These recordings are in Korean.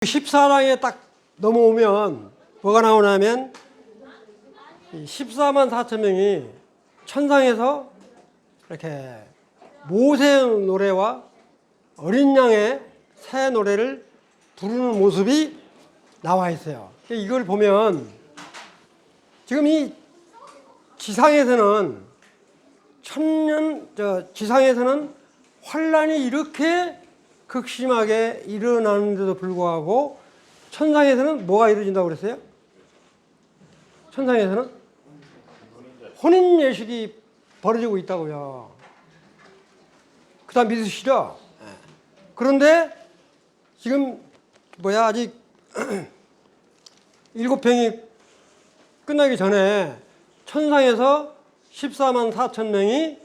14장에 딱 넘어오면 뭐가 나오냐면 14만 4천 명이 천상에서 이렇게 모세 노래와 어린 양의 새 노래를 부르는 모습이 나와 있어요. 이걸 보면 지금 이 지상에서는 지상에서는 환란이 이렇게 극심하게 일어나는데도 불구하고 천상에서는 뭐가 이루어진다고 그랬어요? 천상에서는 혼인 예식이 벌어지고 있다고요. 그 다음 믿으시죠? 그런데 지금 아직 7평이 끝나기 전에 천상에서 14만 4천 명이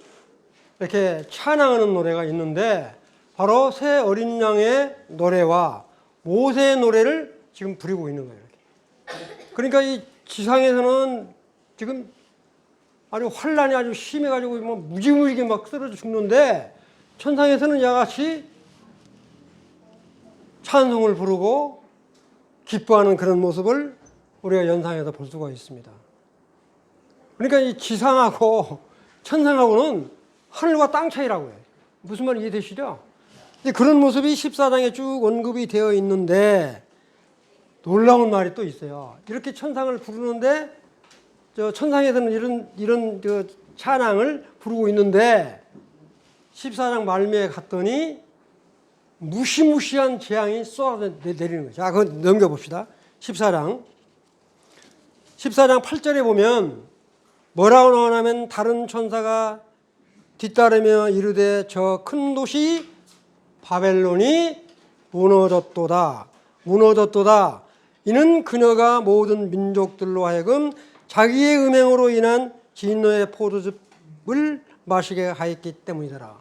이렇게 찬양하는 노래가 있는데 바로 새 어린 양의 노래와 모세의 노래를 지금 부리고 있는 거예요. 그러니까 이 지상에서는 지금 아주 환란이 아주 심해가지고 뭐 무지무지게 막 쓰러져 죽는데 천상에서는 야같이 찬송을 부르고 기뻐하는 그런 모습을 우리가 연상해서 볼 수가 있습니다. 그러니까 이 지상하고 천상하고는 하늘과 땅 차이라고 해요. 무슨 말인지 이해되시죠? 그런 모습이 14장에 쭉 언급이 되어 있는데 놀라운 말이 또 있어요. 이렇게 천상을 부르는데 천상에서는 이런 찬양을 부르고 있는데 14장 말미에 갔더니 무시무시한 재앙이 쏟아져 내리는 거죠. 자, 그거 넘겨봅시다. 14장 8절에 보면 뭐라고 나오냐면 다른 천사가 뒤따르며 이르되 저 큰 도시 바벨론이 무너졌도다. 이는 그녀가 모든 민족들로 하여금 자기의 음행으로 인한 진노의 포도즙을 마시게 하였기 때문이더라.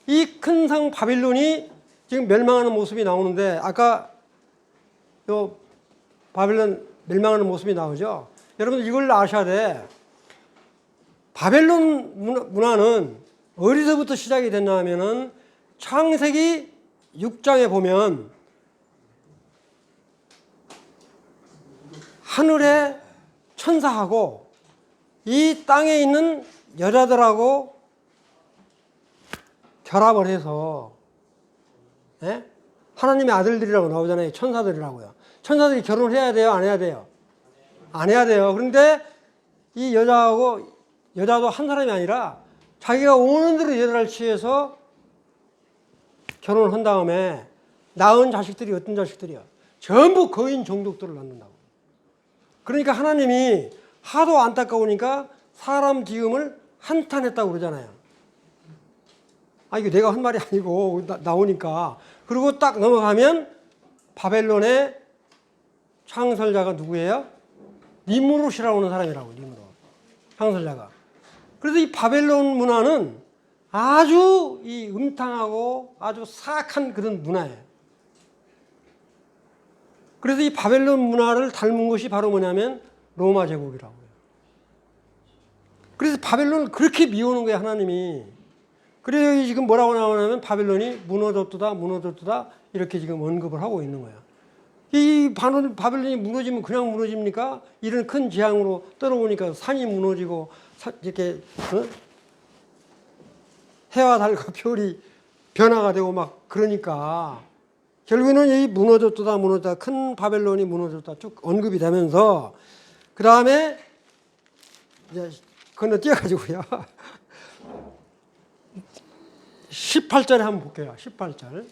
이 큰 성 바벨론이 지금 멸망하는 모습이 나오는데 아까 바벨론 멸망하는 모습이 나오죠. 여러분 이걸 아셔야 돼. 바벨론 문화는 어디서부터 시작이 됐나 하면은 창세기 6장에 보면 하늘의 천사하고 이 땅에 있는 여자들하고 결합을 해서 하나님의 아들들이라고 나오잖아요. 천사들이라고요. 천사들이 결혼을 해야 돼요? 안 해야 돼요? 안 해야 돼요. 그런데 이 여자도 한 사람이 아니라 자기가 오는 대로 여자를 취해서 결혼을 한 다음에 낳은 자식들이 어떤 자식들이야? 전부 거인 종족들을 낳는다고. 그러니까 하나님이 하도 안타까우니까 사람 지음을 한탄했다고 그러잖아요. 이거 내가 한 말이 아니고 나오니까. 그리고 딱 넘어가면 바벨론의 창설자가 누구예요? 니무롯이라고 하는 사람이라고. 니무롯 창설자가. 그래서 이 바벨론 문화는 아주 이 음탕하고 아주 사악한 그런 문화예요. 그래서 이 바벨론 문화를 닮은 것이 바로 뭐냐면 로마 제국이라고 해요. 그래서 바벨론을 그렇게 미우는 거예요, 하나님이. 그래서 지금 뭐라고 나오냐면 바벨론이 무너졌도다 이렇게 지금 언급을 하고 있는 거예요. 이 바벨론이 무너지면 그냥 무너집니까? 이런 큰 재앙으로 떨어오니까 산이 무너지고 이렇게 해와 달과 별이 변화가 되고 막 그러니까 결국에는 이 무너졌다 큰 바벨론이 무너졌다 쭉 언급이 되면서 그 다음에 이제 건너뛰어가지고요 18절에 한번 볼게요. 18절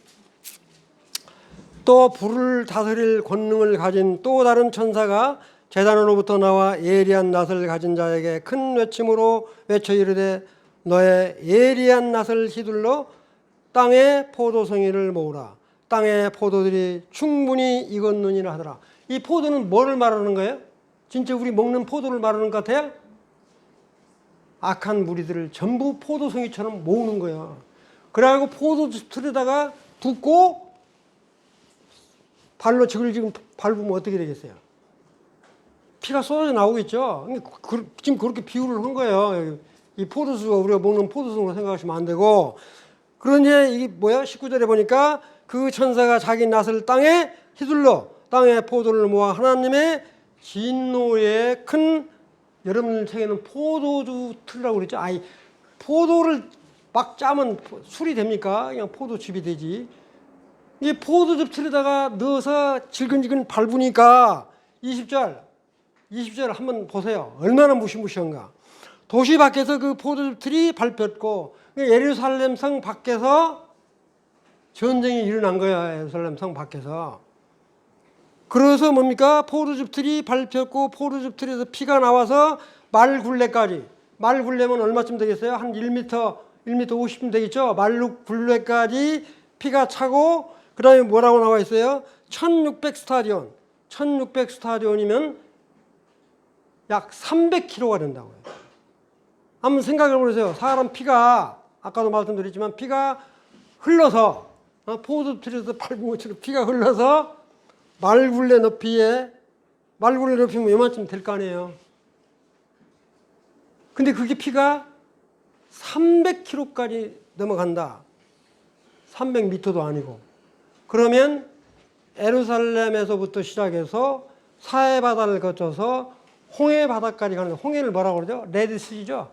또 불을 다스릴 권능을 가진 또 다른 천사가 제단으로부터 나와 예리한 낫을 가진 자에게 큰 외침으로 외쳐 이르되 너의 예리한 낫을 휘둘러 땅의 포도송이를 모으라. 땅의 포도들이 충분히 익었느니라 하더라. 이 포도는 뭐를 말하는 거예요? 진짜 우리 먹는 포도를 말하는 것 같아요? 악한 무리들을 전부 포도송이처럼 모으는 거예요. 그래가지고 포도틀에다가 붓고 발로 지금 밟으면 어떻게 되겠어요? 피가 쏟아져 나오겠죠. 지금 그렇게 비유를 한 거예요. 이 포도수가 우리가 먹는 포도수로 생각하시면 안 되고 그런데 이게 19절에 보니까 그 천사가 자기 낫을 땅에 휘둘러 땅에 포도를 모아 하나님의 진노에 큰, 여러분들 책에는 포도주 틀이라고 그랬죠. 아이, 포도를 막 짜면 술이 됩니까? 그냥 포도즙이 되지. 이 포도즙 틀에다가 넣어서 질근질근 밟으니까 20절 한번 보세요. 얼마나 무시무시한가. 도시 밖에서 그 포도즙 틀이 밟혔고 예루살렘 성 밖에서 전쟁이 일어난 거야. 예루살렘 성 밖에서. 그래서 뭡니까? 포도즙 틀이 밟혔고 포도즙 틀에서 피가 나와서 말굴레까지. 말굴레면 얼마쯤 되겠어요? 한 1m 50쯤 되겠죠? 말굴레까지 피가 차고 그 다음에 뭐라고 나와 있어요? 1600 스타디온. 1600 스타디온이면 약 300kg가 된다고요. 한번 생각해 보세요. 사람 피가, 아까도 말씀드렸지만 피가 흘러서, 포도틀에서 밟은 것처럼 피가 흘러서 말굴레 높이면 요만큼 될 거 아니에요. 근데 그게 피가 300kg까지 넘어간다. 300m도 아니고. 그러면 예루살렘에서부터 시작해서 사해 바다를 거쳐서 홍해 바다까지 가는데, 홍해를 뭐라고 그러죠? 레드시죠.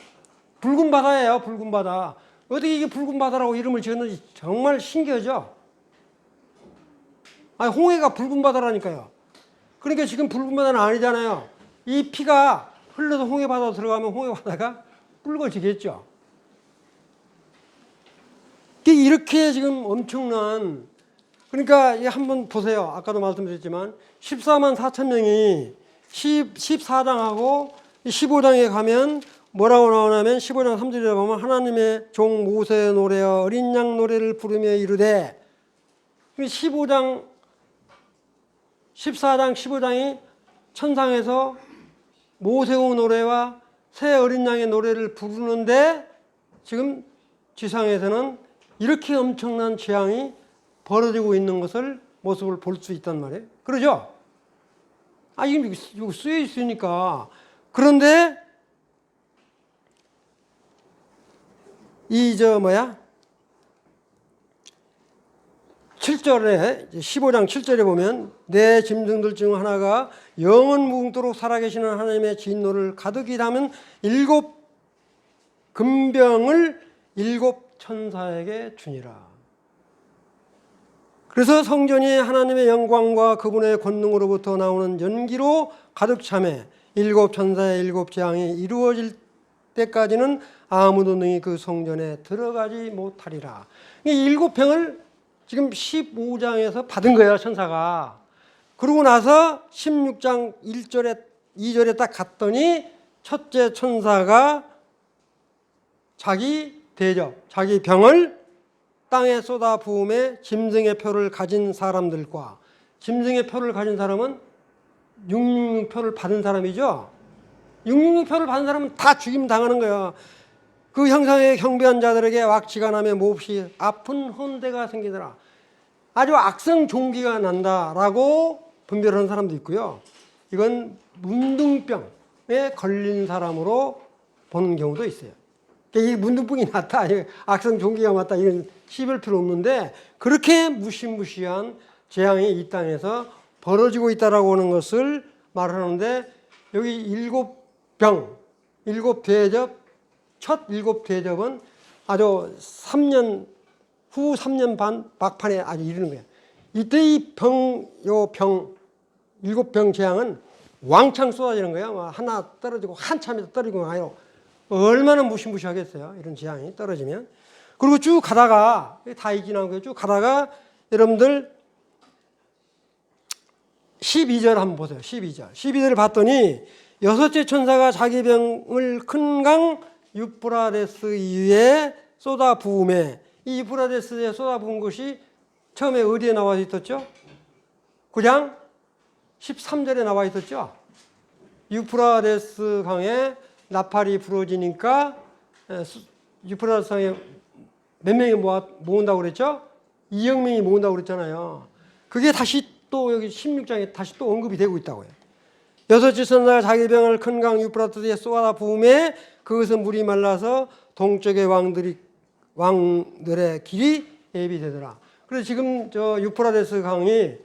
붉은 바다예요. 붉은 바다. 어떻게 이게 붉은 바다라고 이름을 지었는지 정말 신기하죠. 아니, 홍해가 붉은 바다라니까요. 그러니까 지금 붉은 바다는 아니잖아요. 이 피가 흘러서 홍해 바다로 들어가면 홍해 바다가 붉어지겠죠. 이렇게 지금 엄청난, 그러니까 한번 보세요. 아까도 말씀드렸지만 14만 4천 명이 14장하고 15장에 가면 뭐라고 나오냐면 15장 3절에 보면 하나님의 종 모세의 노래와 어린 양 노래를 부르며 이르되, 14장 15장이 천상에서 모세의 노래와 새 어린 양의 노래를 부르는데 지금 지상에서는 이렇게 엄청난 재앙이 벌어지고 있는 것을 모습을 볼 수 있단 말이에요. 그러죠? 이거 쓰여 있으니까. 그런데 이 7절에 15장 7절에 보면 내 짐승들 중 하나가 영원 무궁토록 살아계시는 하나님의 진노를 가득히 담은 7 금병을 7 천사에게 주니라. 그래서 성전이 하나님의 영광과 그분의 권능으로부터 나오는 연기로 가득 차매 7 천사의 7 재앙이 이루어질 때까지는 아무도 능히 그 성전에 들어가지 못하리라. 이 7병을 지금 15장에서 받은 거예요, 천사가. 그러고 나서 16장 1절에 2절에 딱 갔더니 첫째 천사가 자기 대접, 자기 병을 땅에 쏟아 부음에 짐승의 표를 가진 사람들과, 짐승의 표를 가진 사람은 666표를 받은 사람이죠. 666표를 받은 사람은 다 죽임 당하는 거예요. 그 형상의 경배한 자들에게 왁지가 나며 몹시 아픈 헌대가 생기더라. 아주 악성 종기가 난다라고 분별하는 사람도 있고요. 이건 문둥병에 걸린 사람으로 보는 경우도 있어요. 이 문둥병이 났다, 악성 종기가 왔다, 이런 씹을 필요 없는데 그렇게 무시무시한 재앙이 이 땅에서 벌어지고 있다라고 하는 것을 말하는데, 여기 7병, 7대접, 첫 7대접은 아주 3년 후 3년 반 막판에 아주 이르는 거예요. 이때 이 7병 재앙은 왕창 쏟아지는 거예요. 하나 떨어지고 한참에서 떨어지고 가요. 얼마나 무시무시하겠어요, 이런 재앙이 떨어지면. 그리고 쭉 가다가, 다 이기는 거예요. 쭉 가다가 여러분들 12절 한번 보세요. 12절을 봤더니 여섯째 천사가 자기 병을 큰 강 유프라데스 위에 쏟아 부음에, 이 유프라데스에 쏟아 부은 것이 처음에 어디에 나와 있었죠? 그냥 13절에 나와 있었죠. 유프라데스 강에 나팔이 부러지니까 유프라데스 강에 몇 명이 모은다고 그랬죠? 2억 명이 모은다고 그랬잖아요. 그게 다시 또 여기 16장에 다시 또 언급이 되고 있다고요. 여섯째 천사가 자기 병을 큰 강 유프라테스에 쏟아 부음에 그것은 물이 말라서 동쪽의 왕들의 길이 예비되더라. 그래서 지금 저 유프라테스 강이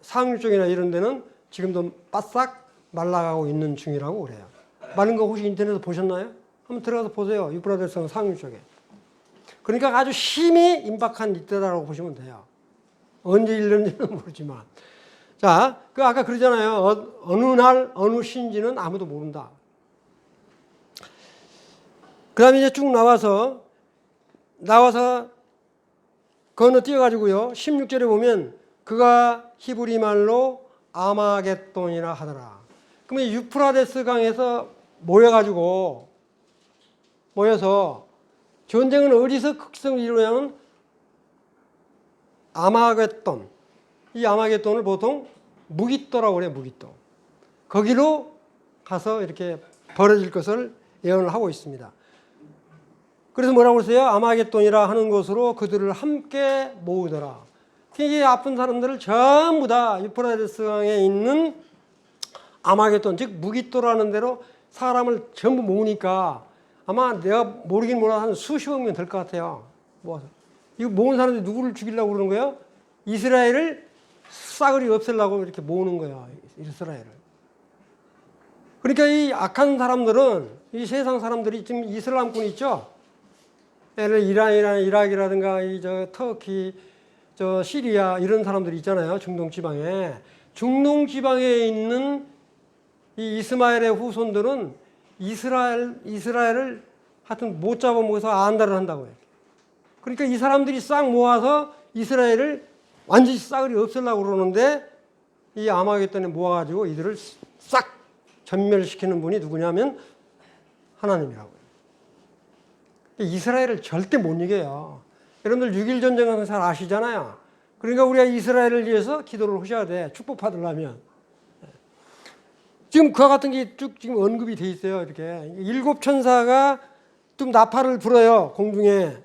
상류 쪽이나 이런 데는 지금도 바싹 말라가고 있는 중이라고 그래요. 마른 거 혹시 인터넷에서 보셨나요? 한번 들어가서 보세요. 유프라데스 상류 쪽에. 그러니까 아주 심히 임박한 이때다라고 보시면 돼요. 언제 일는지는 모르지만. 자, 그 아까 그러잖아요. 어느 날 어느 시인지는 아무도 모른다. 그 다음에 이제 쭉 나와서 건너뛰어가지고요. 16절에 보면 그가 히브리 말로 아마겟돈이라 하더라. 그러면 유프라데스 강에서 모여서 전쟁은 어디서 극성을 이루냐면 아마겟돈. 이 아마겟돈을 보통 무깃도라고 그래요. 무깃도. 거기로 가서 이렇게 벌어질 것을 예언을 하고 있습니다. 그래서 뭐라고 그러세요? 아마겟돈이라 하는 곳으로 그들을 함께 모으더라. 이 아픈 사람들을 전부 다 유프라데스 강에 있는 아마겟돈, 즉 무깃도라는 데로 사람을 전부 모으니까 아마 내가 모르긴 몰라도 한 수십억 명 될 것 같아요. 모아서. 이거 모은 사람들이 누구를 죽이려고 그러는 거예요? 이스라엘을 싸그리 없애려고 이렇게 모으는 거예요. 이스라엘을. 그러니까 이 악한 사람들은, 이 세상 사람들이 지금 이슬람권 있죠? 예를 들어 이란이나 이라크라든가 터키, 시리아 이런 사람들이 있잖아요. 중동 지방에. 중동 지방에 있는 이 이스마엘의 후손들은 이스라엘을 하여튼 못 잡아먹어서 안달을 한다고요. 그러니까 이 사람들이 싹 모아서 이스라엘을 완전히 싸그리 없애려고 그러는데 이 아마겟돈에 모아가지고 이들을 싹 전멸시키는 분이 누구냐면 하나님이라고요. 이스라엘을 절대 못 이겨요. 여러분들 6.1 전쟁은 잘 아시잖아요. 그러니까 우리가 이스라엘을 위해서 기도를 하셔야 돼. 축복받으려면. 지금 그와 같은 게 쭉 지금 언급이 돼 있어요. 이렇게. 7 천사가 좀 나팔을 불어요. 공중에.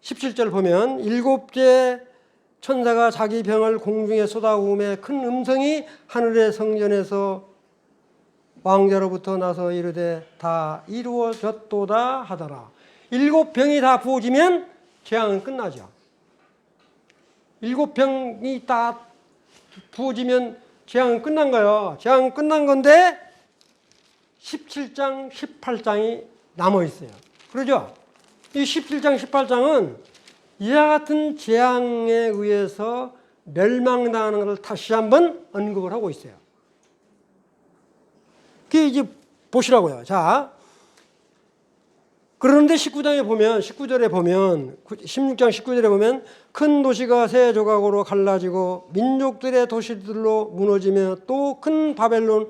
17절 보면 7째 천사가 자기 병을 공중에 쏟아부음에 큰 음성이 하늘의 성전에서 왕자로부터 나서 이르되 다 이루어졌도다 하더라. 7병이 다 부어지면 재앙은 끝나죠. 7병이 다 부어지면 재앙은 끝난 거예요. 재앙은 끝난 건데 17장, 18장이 남아 있어요. 그러죠? 이 17장, 18장은 이와 같은 재앙에 의해서 멸망당하는 것을 다시 한번 언급을 하고 있어요. 그게 이제 보시라고요. 자, 그런데 19절에 보면 16장 19절에 보면 큰 도시가 새 조각으로 갈라지고 민족들의 도시들로 무너지며 또 큰 바벨론의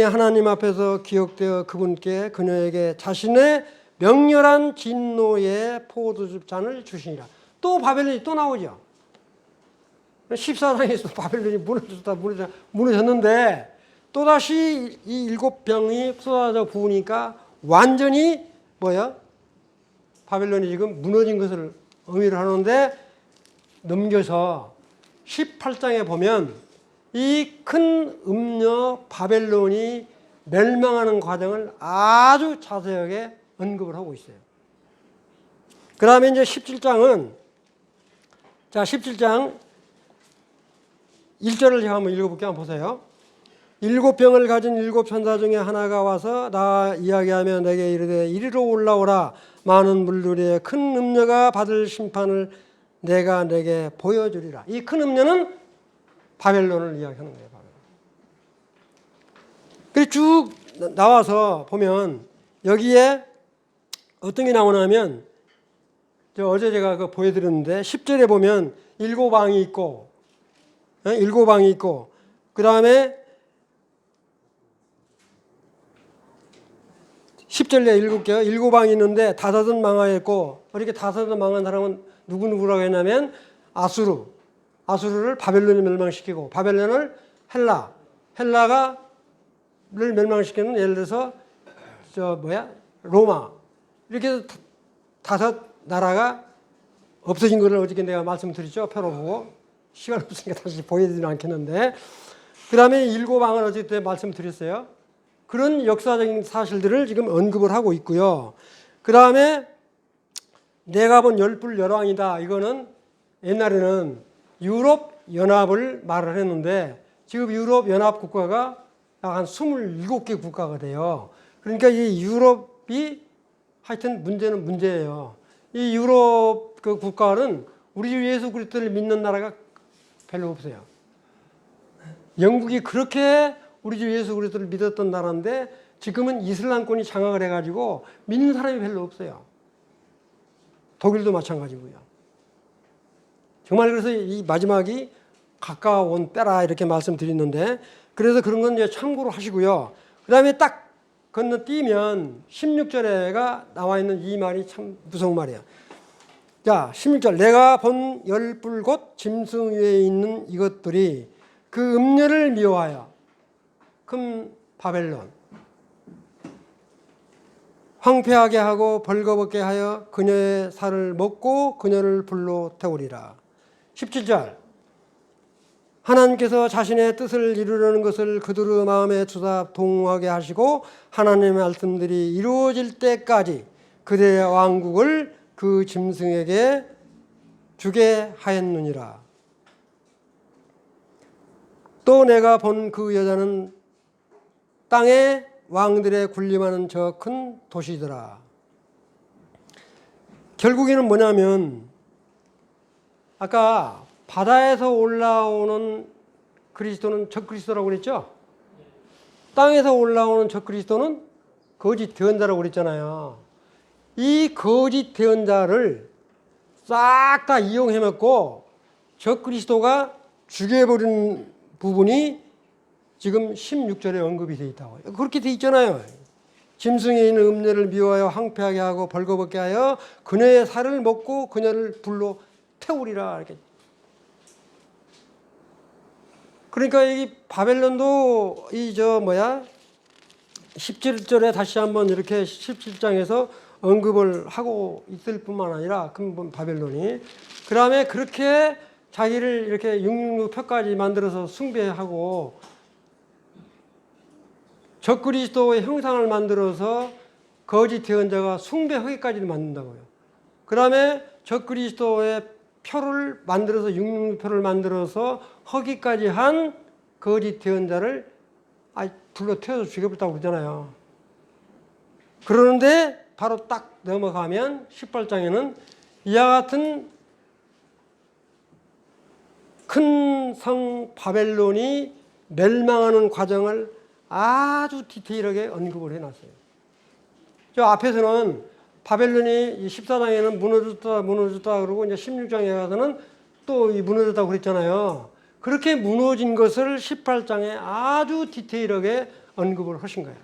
하나님 앞에서 기억되어 그분께 그녀에게 자신의 명렬한 진노의 포도즙 잔을 주시니라. 또 바벨론이 또 나오죠. 14장에서 바벨론이 무너졌는데 또다시 이 7병이 쏟아져 부으니까 완전히 바벨론이 지금 무너진 것을 의미를 하는데 넘겨서 18장에 보면 이 큰 음녀 바벨론이 멸망하는 과정을 아주 자세하게 언급을 하고 있어요. 그 다음에 이제 17장은, 자, 17장 1절을 제가 한번 읽어볼게요. 한번 보세요. 7병을 가진 7 천사 중에 하나가 와서 나 이야기하며 내게 이르되 이리로 올라오라. 많은 물들의 큰 음녀가 받을 심판을 내가 내게 보여주리라. 이 큰 음녀는 바벨론을 이야기하는 거예요. 그래서 쭉 나와서 보면 여기에 어떤 게 나오냐면 어제 제가 그 보여드렸는데 10절에 보면 7왕이 있고 7왕이 있고 그 다음에 10절에 7개요. 7왕이 있는데 5은 망하였고 이렇게 5은 망한 사람은 누구누구라고 했냐면 아수르를 바벨론이 멸망시키고 바벨론을 헬라를 멸망시키는 예를 들어서 로마 이렇게 해서 5 나라가 없어진 것을 어저께 내가 말씀드렸죠. 표로 보고 시간 없으니까 다시 보여드리진 않겠는데 그 다음에 7왕은 어저께 말씀드렸어요. 그런 역사적인 사실들을 지금 언급을 하고 있고요. 그 다음에 내가 본 열불 열왕이다. 이거는 옛날에는 유럽 연합을 말을 했는데 지금 유럽 연합 국가가 약 한 27개 국가가 돼요. 그러니까 이 유럽이 하여튼 문제는 문제예요. 이 유럽 그 국가는 우리 주 예수 그리스도를 믿는 나라가 별로 없어요. 영국이 그렇게 우리 주 예수 그리스도를 믿었던 나라인데 지금은 이슬람권이 장악을 해가지고 믿는 사람이 별로 없어요. 독일도 마찬가지고요. 정말 그래서 이 마지막이 가까운 때라 이렇게 말씀드렸는데 그래서 그런 건 이제 참고로 하시고요. 그 다음에 딱 건너뛰면 16절에가 나와 있는 이 말이 참 무서운 말이에요. 자, 16절. 내가 본 열불 곧 짐승 위에 있는 이것들이 그 음녀를 미워하여 큰 바벨론 황폐하게 하고 벌거벗게 하여 그녀의 살을 먹고 그녀를 불로 태우리라. 17절. 하나님께서 자신의 뜻을 이루려는 것을 그들의 마음에 주사 동하게 하시고 하나님의 말씀들이 이루어질 때까지 그들의 왕국을 그 짐승에게 주게 하였느니라. 또 내가 본 그 여자는 땅에 왕들의 군림하는 저 큰 도시더라. 결국에는 뭐냐면 아까 바다에서 올라오는 그리스도는 적그리스도라고 그랬죠? 땅에서 올라오는 적그리스도는 거짓 대언자라고 그랬잖아요. 이 거짓 대언자를 싹 다 이용해먹고 적그리스도가 죽여버린 부분이 지금 16절에 언급이 되어 있다고요. 그렇게 되어 있잖아요. 짐승에 있는 음녀를 미워하여 황폐하게 하고 벌거벗게 하여 그녀의 살을 먹고 그녀를 불로 태우리라. 이렇게. 그러니까 이 바벨론도 17절에 다시 한번 이렇게 17장에서 언급을 하고 있을 뿐만 아니라 근본 바벨론이 그 다음에 그렇게 자기를 이렇게 666표까지 만들어서 숭배하고 적그리스도의 형상을 만들어서 거짓 대언자가 숭배하기까지 만든다고요. 그 다음에 적그리스도의 표를 만들어서 666표를 만들어서 허기까지 한 거짓 대언자를 불러 태워서 죽여버렸다고 그러잖아요. 그러는데 바로 딱 넘어가면 18장에는 이와 같은 큰 성 바벨론이 멸망하는 과정을 아주 디테일하게 언급을 해놨어요. 저 앞에서는 바벨론이 14장에는 무너졌다 그러고 이제 16장에 가서는 또 무너졌다고 그랬잖아요. 그렇게 무너진 것을 18장에 아주 디테일하게 언급을 하신 거예요.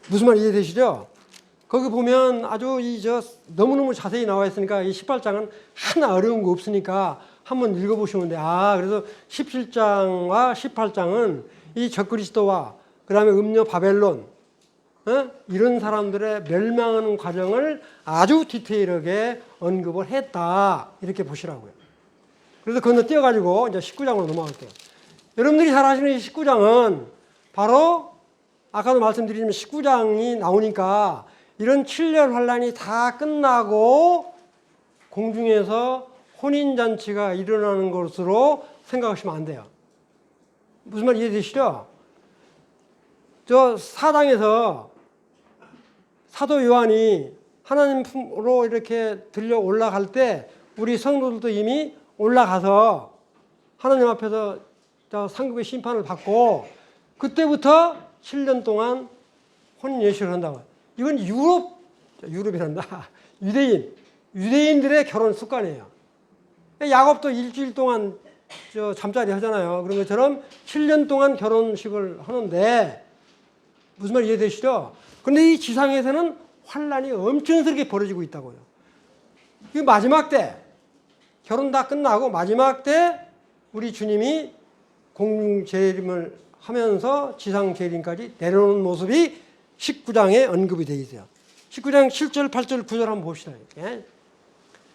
무슨 말 이해되시죠? 거기 보면 아주 너무너무 자세히 나와 있으니까 이 18장은 하나 어려운 거 없으니까 한번 읽어보시면 돼요. 그래서 17장과 18장은 이 적그리스도와 그 다음에 음녀 바벨론 이런 사람들의 멸망하는 과정을 아주 디테일하게 언급을 했다. 이렇게 보시라고요. 그래서 건너뛰어가지고 이제 19장으로 넘어갈게요. 여러분들이 잘 아시는 이 19장은 바로 아까도 말씀드리지만 19장이 나오니까 이런 7년 환란이 다 끝나고 공중에서 혼인잔치가 일어나는 것으로 생각하시면 안 돼요. 무슨 말 이해되시죠? 저 사당에서 사도 요한이 하나님 품으로 이렇게 들려 올라갈 때 우리 성도들도 이미 올라가서 하나님 앞에서 상급의 심판을 받고 그때부터 7년 동안 혼인 예식을 한다고. 이건 유럽이란다. 유대인들의 결혼 습관이에요. 야곱도 일주일 동안 잠자리 하잖아요. 그런 것처럼 7년 동안 결혼식을 하는데 무슨 말 이해되시죠? 그런데 이 지상에서는 환란이 엄청스럽게 벌어지고 있다고요. 이 마지막 때 결혼 다 끝나고 마지막 때 우리 주님이 공중 재림을 하면서 지상 재림까지 내려오는 모습이 19장에 언급이 되어 있어요. 19장 7절, 8절, 9절 한번 봅시다.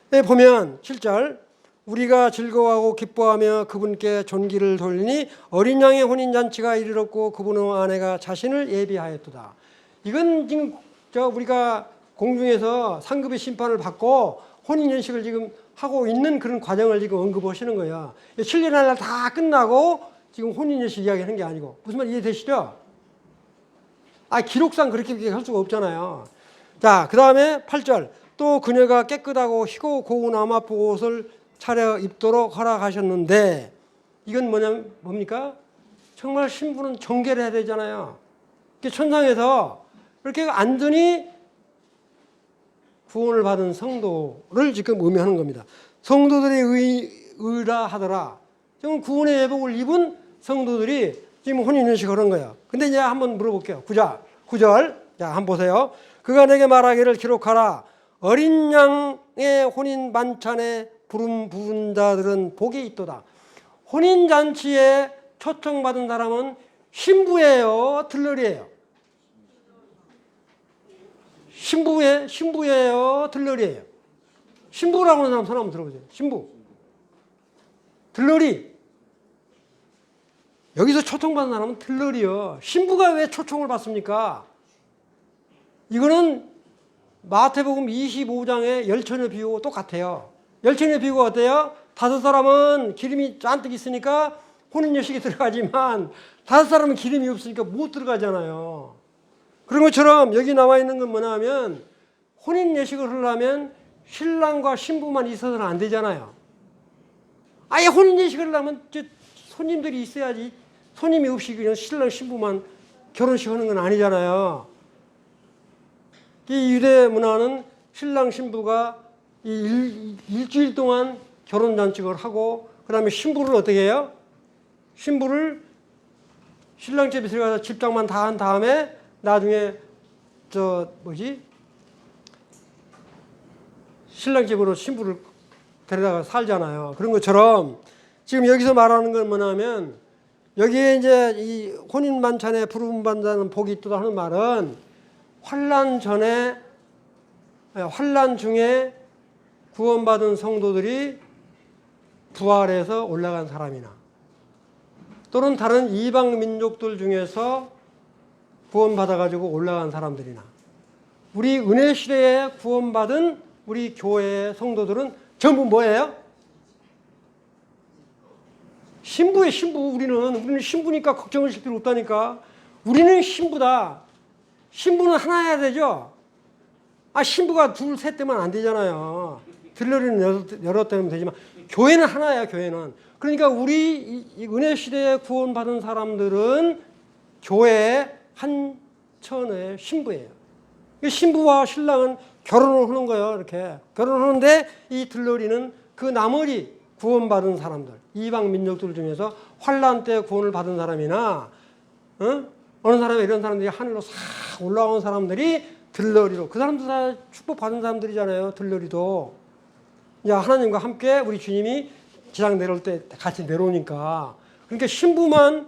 네, 보면 7절 우리가 즐거워하고 기뻐하며 그분께 존귀를 돌리니 어린 양의 혼인잔치가 이르렀고 그분의 아내가 자신을 예비하였도다. 이건 지금 우리가 공중에서 상급의 심판을 받고 혼인연식을 지금 하고 있는 그런 과정을 지금 언급하시는 거예요. 7년의 날 다 끝나고 지금 혼인예식 이야기하는 게 아니고. 무슨 말 이해되시죠? 기록상 그렇게 할 수가 없잖아요. 자, 그 다음에 8절. 또 그녀가 깨끗하고 희고 고운 아마포 옷을 차려 입도록 허락하셨는데, 이건 뭡니까? 정말 신부는 정결해야 해야 되잖아요. 천상에서 이렇게 안전히 구원을 받은 성도를 지금 의미하는 겁니다. 성도들이 의라 하더라. 지금 구원의 예복을 입은 성도들이 지금 혼인연식을 하는 거예요. 근데 이제 한번 물어볼게요. 9절. 자, 한번 보세요. 그가 내게 말하기를 기록하라. 어린 양의 혼인 만찬에 부름 부은 자들은 복이 있도다. 혼인잔치에 초청받은 사람은 신부예요, 들러리예요? 신부예요, 들러리예요? 신부라고 하는 사람 한번 들어보세요. 신부. 들러리. 여기서 초청받은 사람은 들러리요. 신부가 왜 초청을 받습니까? 이거는 마태복음 25장의 열처녀 비유와 똑같아요. 열처녀 비유가 어때요? 5사람은 기름이 잔뜩 있으니까 혼인여식에 들어가지만 5사람은 기름이 없으니까 못 들어가잖아요. 그런 것처럼 여기 나와 있는 건 뭐냐면 혼인예식을 하려면 신랑과 신부만 있어서는 안 되잖아요. 아예 혼인예식을 하려면 손님들이 있어야지. 손님이 없이 그냥 신랑 신부만 결혼식 하는 건 아니잖아요. 이 유대 문화는 신랑 신부가 일주일 동안 결혼잔치를 하고 그 다음에 신부를 어떻게 해요? 신부를 신랑 집에 들어가서 집장만 다 한 다음에 나중에 신랑 집으로 신부를 데려다가 살잖아요. 그런 것처럼 지금 여기서 말하는 건 뭐냐면 여기에 이제 이 혼인 만찬에 부름 받는 복이 있다 하는 말은 환난 중에 구원받은 성도들이 부활해서 올라간 사람이나 또는 다른 이방 민족들 중에서 구원받아가지고 올라간 사람들이나 우리 은혜 시대에 구원받은 우리 교회의 성도들은 전부 뭐예요? 신부예요, 신부. 우리는 신부니까 걱정하실 필요 없다니까. 우리는 신부다. 신부는 하나여야 되죠? 신부가 둘, 셋 되면 안 되잖아요. 들러리는 여러 되면 되지만 교회는 하나야, 교회는. 그러니까 우리 이 은혜 시대에 구원받은 사람들은 교회의 한 처녀의 신부예요. 신부와 신랑은 결혼을 하는 거예요. 이렇게 결혼을 하는데 이 들러리는 그 나머지 구원받은 사람들, 이방 민족들 중에서 환난 때 구원을 받은 사람이나 어느 사람이 이런 사람들이 하늘로 싹 올라온 사람들이 들러리로, 그 사람도 다 축복받은 사람들이잖아요. 들러리도 이제 하나님과 함께 우리 주님이 지상 내려올 때 같이 내려오니까. 그러니까 신부는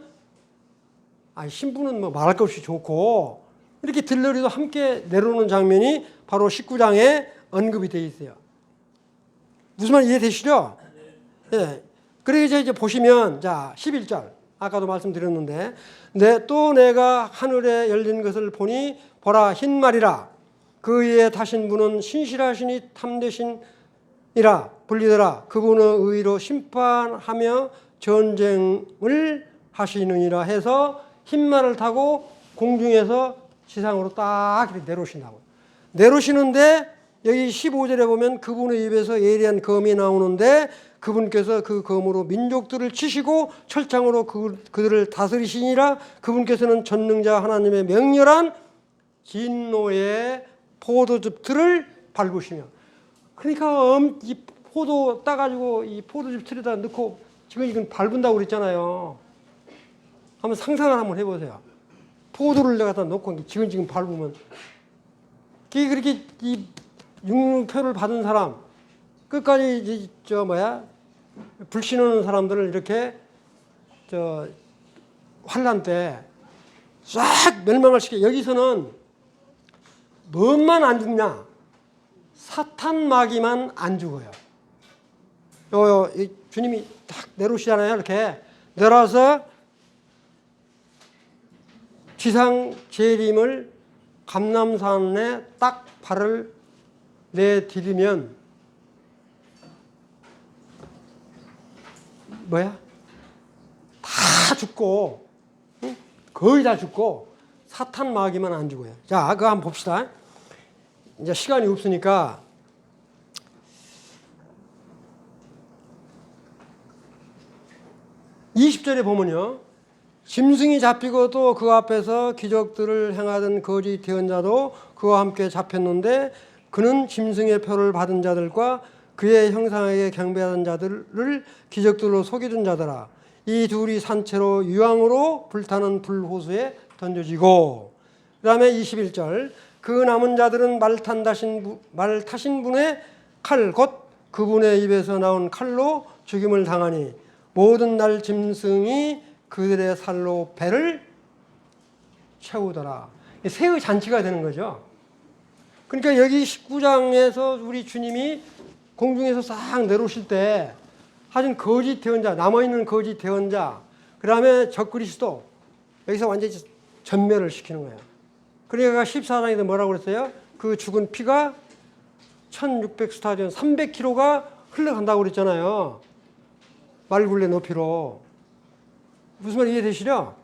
뭐 말할 것 없이 좋고 이렇게 들러리도 함께 내려오는 장면이 바로 19장에 언급이 되어 있어요. 무슨 말 이해되시죠? 예. 그리고 이제 보시면, 자, 11절. 아까도 말씀드렸는데, 또 내가 하늘에 열린 것을 보니, 보라, 흰 말이라. 그 위에 타신 분은 신실하시니 탐되신이라 불리더라. 그분은 의로 심판하며 전쟁을 하시느니라 해서 흰 말을 타고 공중에서 지상으로 딱 이렇게 내려오신다고. 내려오시는데, 여기 15절에 보면 그분의 입에서 예리한 검이 나오는데 그분께서 그 검으로 민족들을 치시고 철창으로 그들을 다스리시니라. 그분께서는 전능자 하나님의 명렬한 진노의 포도즙틀을 밟으시며. 그러니까 이 포도 따가지고 이 포도즙 틀에다 넣고 지금 이건 밟은다고 그랬잖아요. 한번 상상을 한번 해보세요. 포도를 갖다 놓고 지금 밟으면 그렇게 이 육류표를 받은 사람, 끝까지 불신하는 사람들을 이렇게 환난 때 싹 멸망을 시켜. 여기서는 뭔만 안 죽냐? 사탄 마귀만 안 죽어요. 주님이 딱 내려오시잖아요. 이렇게 내려와서 지상 재림을 감람산에 딱 발을 내디디면 뭐야? 다 죽고, 응? 거의 다 죽고 사탄 마귀만 안 죽어요. 자, 그거 한번 봅시다. 이제 시간이 없으니까 20절에 보면요. 짐승이 잡히고 또 그 앞에서 기적들을 행하던 거짓 예언자도 그와 함께 잡혔는데 그는 짐승의 표를 받은 자들과 그의 형상에게 경배하던 자들을 기적들로 속이던 자더라. 이 둘이 산채로 유황으로 불타는 불호수에 던져지고, 그 다음에 21절, 그 남은 자들은 말 타신 분의 칼, 곧 그분의 입에서 나온 칼로 죽임을 당하니 모든 날 짐승이 그들의 살로 배를 채우더라. 새의 잔치가 되는 거죠. 그러니까 여기 19장에서 우리 주님이 공중에서 싹 내려오실 때 하신 거짓 대언자, 남아있는 거짓 대언자, 그 다음에 적그리스도, 여기서 완전히 전멸을 시키는 거예요. 그러니까 14장에서 뭐라고 그랬어요? 그 죽은 피가 1600스타디온 300km가 흘러간다고 그랬잖아요. 말굴레 높이로. 무슨 말 이해되시죠?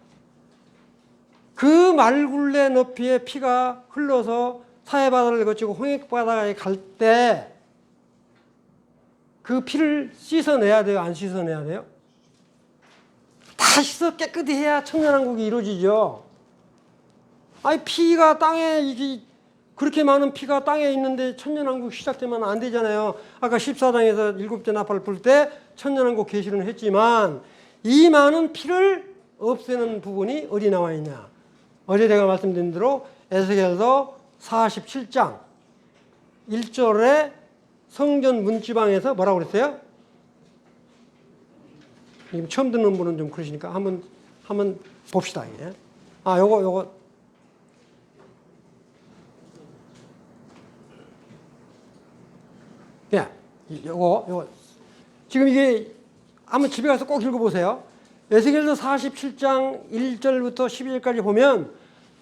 그 말굴레 높이의 피가 흘러서 사해바다를 거치고 홍해바다에 갈 때 그 피를 씻어내야 돼요? 안 씻어내야 돼요? 다 씻어 깨끗이 해야 천년왕국이 이루어지죠. 아니 피가 땅에 이게 그렇게 많은 피가 땅에 있는데 천년왕국 시작되면 안 되잖아요. 아까 14장에서 일곱째 나팔을 불 때 천년왕국 계시를 했지만 이 많은 피를 없애는 부분이 어디 나와 있냐? 어제 제가 말씀드린 대로 에스겔서 47장 1절에 성전 문지방에서 뭐라고 그랬어요? 처음 듣는 분은 좀 그러시니까 한번 봅시다. 예. 아, 요거 예, 요거 지금 이게 한번 집에 가서 꼭 읽어보세요. 에스겔서 47장 1절부터 12절까지 보면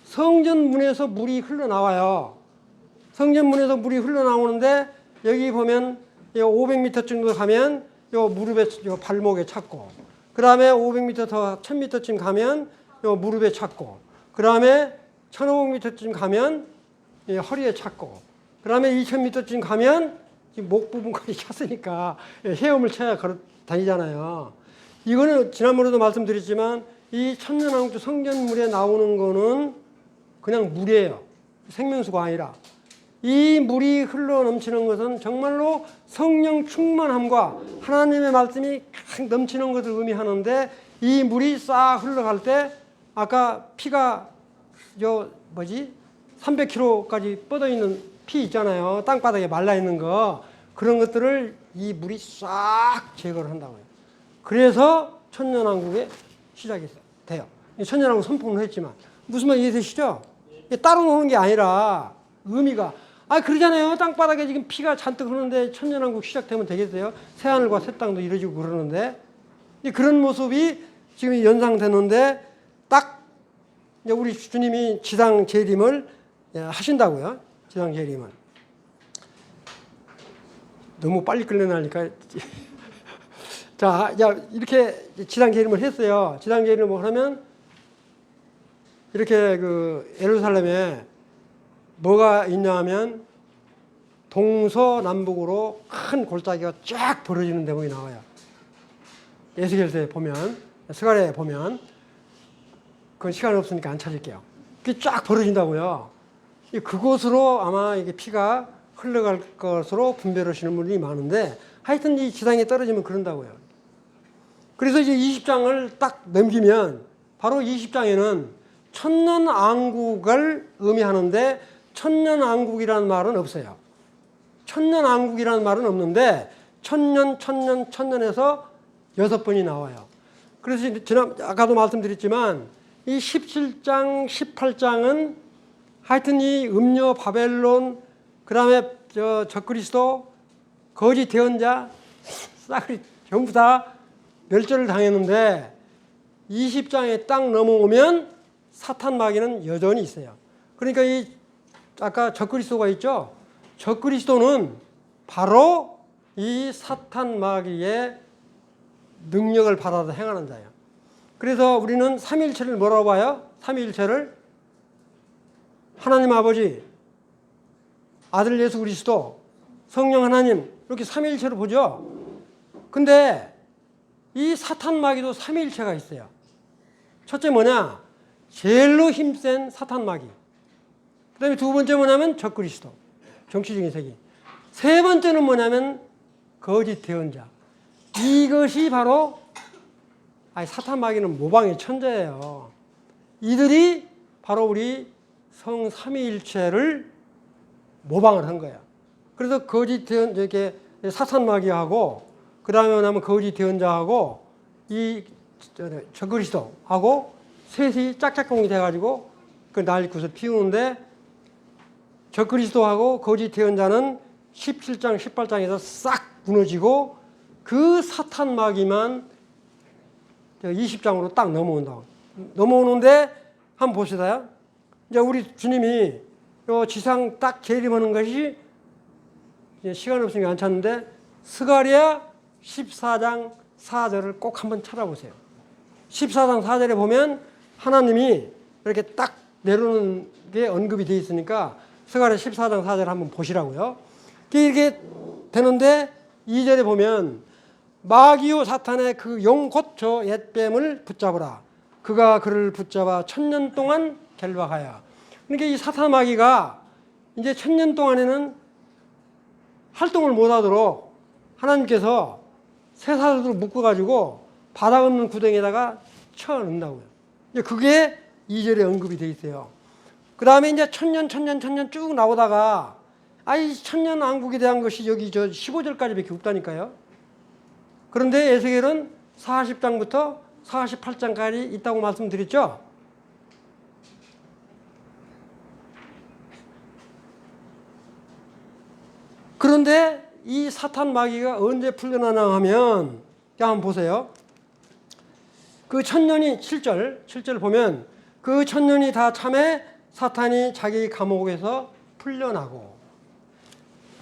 성전 문에서 물이 흘러나와요. 성전 문에서 물이 흘러나오는데 여기 보면 500m 정도 가면 요 무릎에 요 발목에 찼고, 그 다음에 500m 더 1000m쯤 가면 요 무릎에 찼고, 그 다음에 1500m쯤 가면 허리에 찼고, 그 다음에 2000m쯤 가면 목 부분까지 찼으니까 헤엄을 쳐야 걸어 다니잖아요. 이거는 지난번에도 말씀드렸지만 이 천년왕국 성전물에 나오는 거는 그냥 물이에요. 생명수가 아니라. 이 물이 흘러 넘치는 것은 정말로 성령 충만함과 하나님의 말씀이 넘치는 것을 의미하는데, 이 물이 싹 흘러갈 때 아까 피가 300km까지 뻗어 있는 피 있잖아요. 땅바닥에 말라 있는 거. 그런 것들을 이 물이 싹 제거를 한다고요. 그래서 천년왕국의 시작이 돼요. 천년왕국 선포는 했지만 무슨 말 이해되시죠? 따로 노는 게 아니라 의미가, 그러잖아요. 땅바닥에 지금 피가 잔뜩 흐르는데 천년왕국 시작되면 되겠어요? 새하늘과 새 땅도 이루어지고 그러는데, 그런 모습이 지금 연상되는데 딱 우리 주님이 지상 재림을 하신다고요. 지상 재림을. 너무 빨리 끌려나니까. 자, 이렇게 지상 재림을 했어요. 지상 재림을 하면 이렇게 그 예루살렘에 뭐가 있냐 하면 동서남북으로 큰 골짜기가 쫙 벌어지는 대목이 나와요. 에스겔서에 보면, 스가랴에 보면, 그건 시간 없으니까 안 찾을게요. 그게 쫙 벌어진다고요. 그곳으로 아마 이게 피가 흘러갈 것으로 분별하시는 분이 많은데, 하여튼 이 지상에 떨어지면 그런다고요. 그래서 이제 20장을 딱 넘기면 바로 20장에는 천년왕국을 의미하는데, 천년왕국이라는 말은 없어요. 천년왕국이라는 말은 없는데 천년에서 6번이 나와요. 그래서 아까도 말씀드렸지만 이 17장, 18장은 하여튼 이 음녀 바벨론, 그 다음에 적그리스도, 거짓 대언자 싹이 전부 다 멸절을 당했는데 20장에 딱 넘어오면 사탄 마귀는 여전히 있어요. 그러니까 이 아까 적그리스도가 있죠. 적그리스도는 바로 이 사탄 마귀의 능력을 받아서 행하는 자예요. 그래서 우리는 삼위일체를 뭐라고 봐요? 삼위일체를 하나님 아버지, 아들 예수 그리스도, 성령 하나님 이렇게 삼위일체로 보죠. 근데 이 사탄 마귀도 삼위일체가 있어요. 첫째 뭐냐? 제일로 힘센 사탄 마귀. 그 다음에 두 번째 뭐냐면 적그리스도, 정치적인 세계. 세 번째는 뭐냐면 거짓 대언자. 이것이 바로 사탄 마귀는 모방의 천재예요. 이들이 바로 우리 성 삼위일체를 모방을 한 거예요. 그래서 거짓 대언 이렇게 사탄 마귀하고 그 다음에 뭐냐면 거짓 대언자하고 이 적그리스도하고 셋이 짝짝꿍이 돼가지고 그 난리구슬 피우는데 적그리스도하고 거짓 대언자는 17장, 18장에서 싹 무너지고 그 사탄 마귀만 20장으로 딱 넘어온다고. 넘어오는데 한번 보시다요. 이제 우리 주님이 요 지상 딱 재림하는 것이 시간 없으니까 안 찾는데 스가랴 14장 4절을 꼭 한번 찾아보세요. 14장 4절에 보면 하나님이 이렇게 딱 내려오는 게 언급이 되어 있으니까 스가랴 14장 4절 한번 보시라고요. 이게 되는데 2절에 보면 마귀요 사탄의 그 영 곧 저 옛뱀을 붙잡으라. 그가 그를 붙잡아 1000년 동안 갤박하여. 그러니까 이 사탄 마귀가 이제 1000년 동안에는 활동을 못하도록 하나님께서 쇠사슬로 묶어가지고 바닥 없는 구덩이에다가 쳐넣는다고요. 이제 그게 2절에 언급이 돼 있어요. 그 다음에 이제 1000년 쭉 나오다가 1000년 왕국에 대한 것이 여기 15절까지밖에 없다니까요. 그런데 에스겔은 40장부터 48장까지 있다고 말씀드렸죠. 그런데 이 사탄 마귀가 언제 풀려나나 하면 한번 보세요. 그 1000년이 7절 보면 그 1000년이 다 참에 사탄이 자기 감옥에서 풀려나고,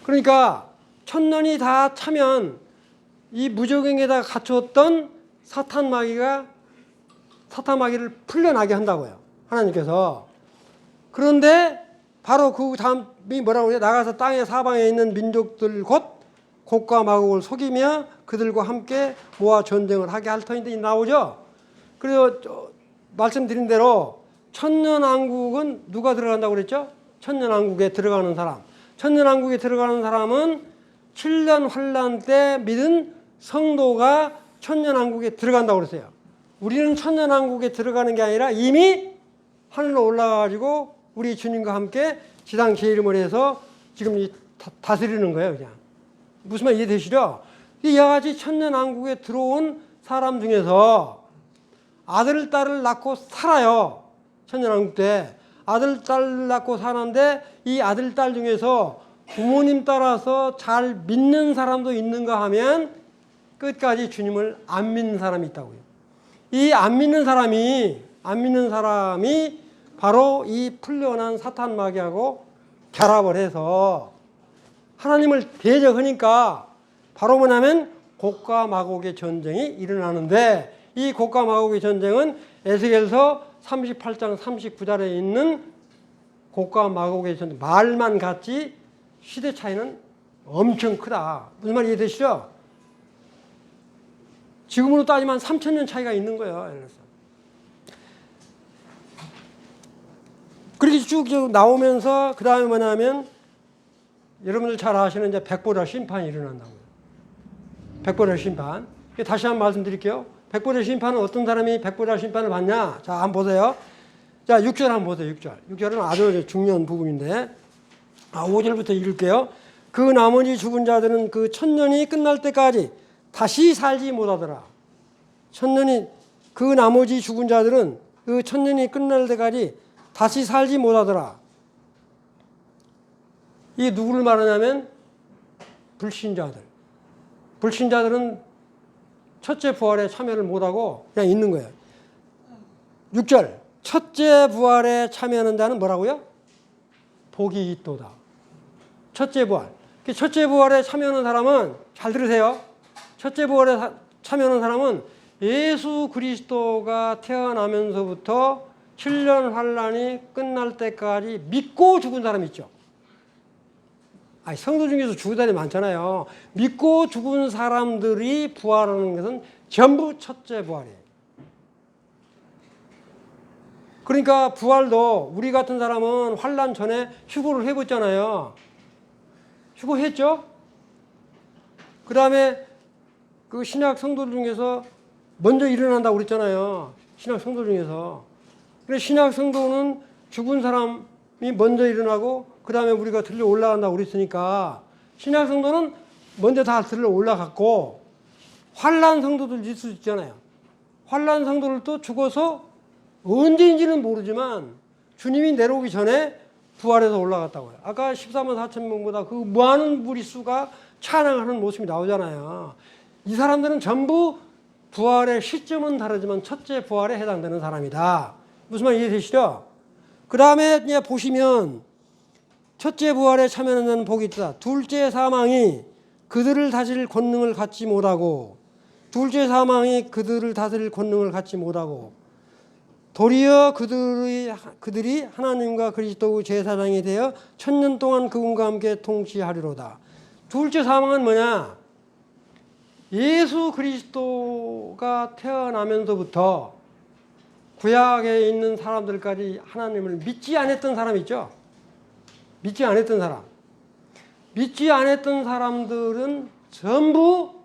그러니까 1000년이 다 차면 이 무적행에다 갇혔던 사탄 마귀를 풀려나게 한다고요, 하나님께서. 그런데 바로 그 다음이 뭐라고 해요? 나가서 땅의 사방에 있는 민족들 곧 곡과 마곡을 속이며 그들과 함께 모아 전쟁을 하게 할 터인데 나오죠. 그래서 말씀드린 대로 천년왕국은 누가 들어간다고 그랬죠? 천년왕국에 들어가는 사람. 천년왕국에 들어가는 사람은 7년 환란 때 믿은 성도가 천년왕국에 들어간다고 그랬어요. 우리는 천년왕국에 들어가는 게 아니라 이미 하늘로 올라가가지고 우리 주님과 함께 지상 재림을 해서 지금 다스리는 거예요, 그냥. 무슨 말 이해되시죠? 이와 같이 천년왕국에 들어온 사람 중에서 아들, 딸을 낳고 살아요. 천년왕국 때. 아들, 딸 낳고 사는데 이 아들, 딸 중에서 부모님 따라서 잘 믿는 사람도 있는가 하면 끝까지 주님을 안 믿는 사람이 있다고요. 이 안 믿는 사람이 바로 이 풀려난 사탄 마귀하고 결합을 해서 하나님을 대적하니까 바로 뭐냐면 곡과 마곡의 전쟁이 일어나는데, 이 곡과 마곡의 전쟁은 에스겔서 38장 39절에 있는 곡과 마곡의 전쟁, 말만 같지 시대 차이는 엄청 크다. 무슨 말이 이해되시죠? 지금으로 따지면 3000년 차이가 있는 거예요. 그렇게 쭉 나오면서 그 다음에 뭐냐면 여러분들 잘 아시는 이제 백보자 심판이 일어난다고요. 백보자 심판. 다시 한번 말씀드릴게요. 백보자 심판은 어떤 사람이 백보자 심판을 받냐? 자, 한번 보세요. 자, 6절 한번 보세요. 6절. 6절은 아주 중요한 부분인데, 5절부터 읽을게요. 그 나머지 죽은 자들은 그 1000년이 끝날 때까지 다시 살지 못하더라. 그 나머지 죽은 자들은 그 1000년이 끝날 때까지 다시 살지 못하더라. 이게 누구를 말하냐면 불신자들. 불신자들은 첫째 부활에 참여를 못하고 그냥 있는 거예요. 6절. 첫째 부활에 참여하는 자는 뭐라고요? 복이 있도다. 첫째 부활. 첫째 부활에 참여하는 사람은 잘 들으세요. 첫째 부활에 참여하는 사람은 예수 그리스도가 태어나면서부터 7년 환란이 끝날 때까지 믿고 죽은 사람이 있죠. 아니, 성도 중에서 죽은 사람이 많잖아요. 믿고 죽은 사람들이 부활하는 것은 전부 첫째 부활이에요. 그러니까 부활도 우리 같은 사람은 환란 전에 휴거를 해봤잖아요. 휴거했죠? 그 다음에 그 신약 성도들 중에서 먼저 일어난다고 그랬잖아요. 신약 성도 중에서. 그래서 신약 성도는 죽은 사람이 먼저 일어나고 그 다음에 우리가 들려 올라간다고 그랬으니까 신약 성도는 먼저 다 들려 올라갔고 환란 성도들 있을 수 있잖아요. 환란 성도들도 죽어서 언제인지는 모르지만 주님이 내려오기 전에 부활해서 올라갔다고요. 아까 14만 4천 명보다 그 많은 무리수가 찬양하는 모습이 나오잖아요. 이 사람들은 전부 부활의 시점은 다르지만 첫째 부활에 해당되는 사람이다. 무슨 말 이해되시죠? 그 다음에 보시면 첫째 부활에 참여하는 자는 복이 있다. 둘째 사망이 그들을 다스릴 권능을 갖지 못하고 둘째 사망이 그들을 다스릴 권능을 갖지 못하고 도리어 그들이 하나님과 그리스도의 제사장이 되어 1000년 동안 그분과 함께 통치하리로다. 둘째 사망은 뭐냐? 예수 그리스도가 태어나면서부터 구약에 있는 사람들까지 하나님을 믿지 않았던 사람 있죠? 믿지 않았던 사람. 믿지 않았던 사람들은 전부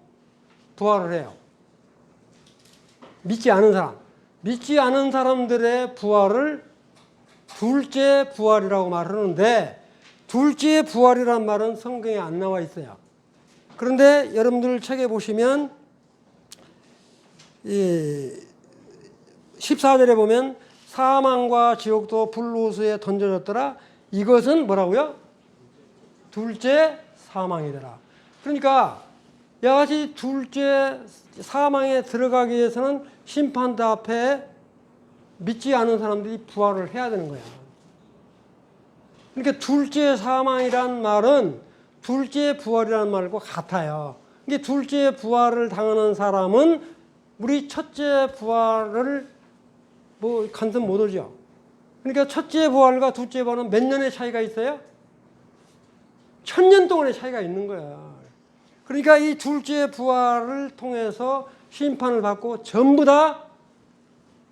부활을 해요. 믿지 않은 사람. 믿지 않은 사람들의 부활을 둘째 부활이라고 말하는데 둘째 부활이란 말은 성경에 안 나와 있어요. 그런데 여러분들 책에 보시면 14절에 보면 사망과 지옥도 불호수에 던져졌더라. 이것은 뭐라고요? 둘째 사망이더라. 그러니까 야같이 둘째 사망에 들어가기 위해서는 심판대 앞에 믿지 않은 사람들이 부활을 해야 되는 거야. 그러니까 둘째 사망이란 말은 둘째 부활이라는 말과 같아요. 이게 둘째 부활을 당하는 사람은 우리 첫째 부활을 간섭 못 하죠. 그러니까 첫째 부활과 둘째 부활은 몇 년의 차이가 있어요? 1000년 동안의 차이가 있는 거야. 그러니까 이 둘째 부활을 통해서 심판을 받고 전부 다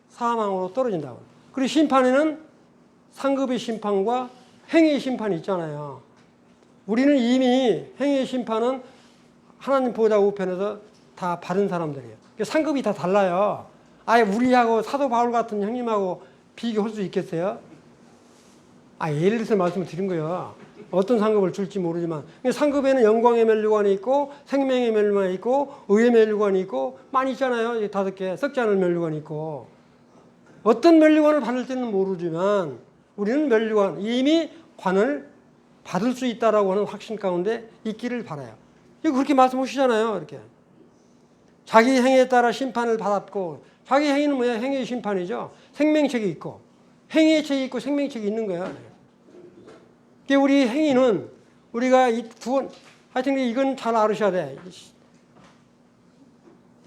사망으로 떨어진다고. 그리고 심판에는 상급의 심판과 행위의 심판이 있잖아요. 우리는 이미 행위의 심판은 하나님 보좌 우편에서 다 받은 사람들이에요. 상급이 다 달라요. 아예 우리하고 사도 바울 같은 형님하고 비교할 수 있겠어요? 예를 들어서 말씀을 드린 거예요. 어떤 상급을 줄지 모르지만 상급에는 영광의 면류관이 있고 생명의 면류관이 있고 의의 면류관이 있고 많이 있잖아요. 5개 썩지 않을 면류관이 있고 어떤 면류관을 받을지는 모르지만 우리는 면류관 이미 관을 받을 수 있다라고 하는 확신 가운데 있기를 바라요. 이거 그렇게 말씀하시잖아요. 이렇게 자기 행위에 따라 심판을 받았고 자기 행위는 뭐야? 행위의 심판이죠. 생명책이 있고 행위의 책이 있고 생명책이 있는 거예요. 우리 행위는 우리가 이 구원 하여튼 이건 잘 알으셔야 돼.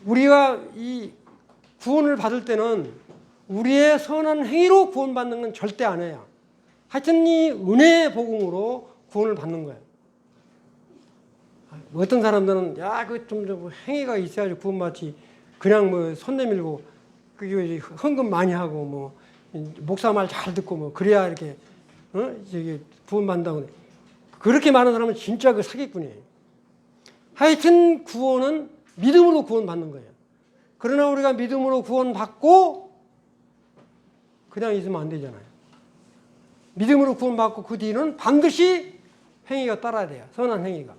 우리가 이 구원을 받을 때는 우리의 선한 행위로 구원받는 건 절대 안 해요. 하여튼 이 은혜의 복음으로 구원을 받는 거예요. 어떤 사람들은 그 좀 행위가 있어야지 구원받지. 그냥 손 내밀고 그게 헌금 많이 하고 목사 말 잘 듣고 그래야 이렇게 구원받는다고. 그렇게 많은 사람은 진짜 그 사기꾼이에요. 하여튼 구원은 믿음으로 구원받는 거예요. 그러나 우리가 믿음으로 구원받고 그냥 있으면 안 되잖아요. 믿음으로 구원받고 그 뒤는 반드시 행위가 따라야 돼요. 선한 행위가.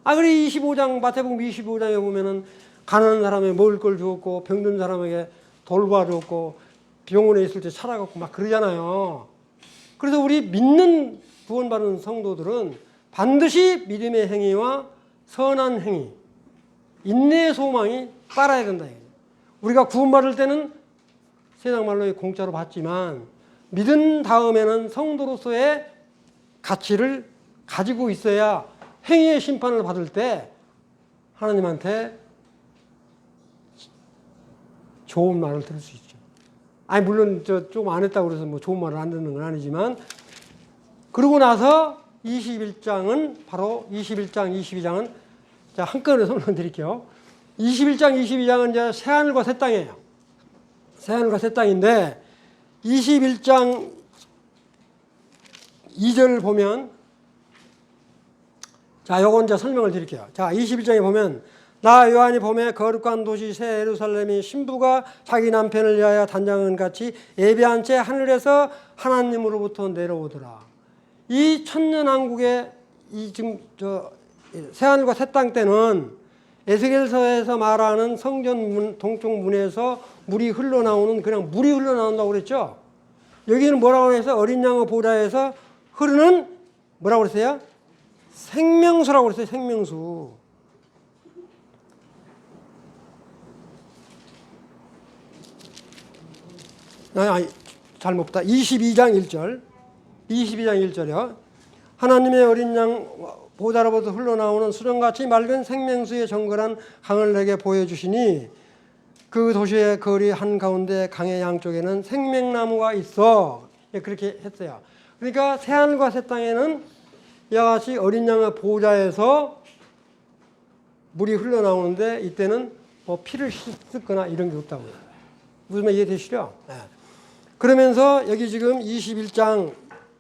그래 25장 마태복음 25장에 보면은 가난한 사람에게 먹을 걸 주었고 병든 사람에게 돌봐줬고 병원에 있을 때 살아갔고 막 그러잖아요. 그래서 우리 믿는 구원받은 성도들은 반드시 믿음의 행위와 선한 행위, 인내의 소망이 따라야 된다. 우리가 구원받을 때는 세상 말로 공짜로 받지만 믿은 다음에는 성도로서의 가치를 가지고 있어야 행위의 심판을 받을 때 하나님한테 좋은 말을 들을 수 있죠. 아니 물론 조금 안 했다고 그래서 뭐 좋은 말을 안 듣는 건 아니지만 그러고 나서 21장은 바로 21장, 22장은 자 한꺼번에 설명드릴게요. 21장, 22장은 이제 새하늘과 새 땅이에요. 새하늘과 새 땅인데 21장 2절을 보면 자 요건 이제 설명을 드릴게요. 자 21장에 보면 나 요한이 봄에 거룩한 도시 새 예루살렘이 신부가 자기 남편을 위하여 단장한 같이 예배한 채 하늘에서 하나님으로부터 내려오더라. 이 천년왕국의 이 지금 새하늘과 새 땅 때는 에스겔서에서 말하는 성전 동쪽 문에서 물이 흘러나오는 그냥 물이 흘러나온다고 그랬죠. 여기는 뭐라고 해서 어린 양의 보좌에서 흐르는 뭐라고 그랬어요? 생명수라고 그랬어요. 생명수. 아니, 잘못 봤다. 22장 1절. 22장 1절이요. 하나님의 어린 양 보좌로부터 흘러나오는 수정같이 맑은 생명수의 정결한 강을 내게 보여주시니 그 도시의 거리 한가운데 강의 양쪽에는 생명나무가 있어. 그렇게 했어요. 그러니까 새하늘과 새 땅에는 이와 같이 어린 양의 보좌에서 물이 흘러나오는데 이때는 뭐 피를 씻거나 이런 게 없다고요. 무슨 말 이해되시죠? 네. 그러면서 여기 지금 21장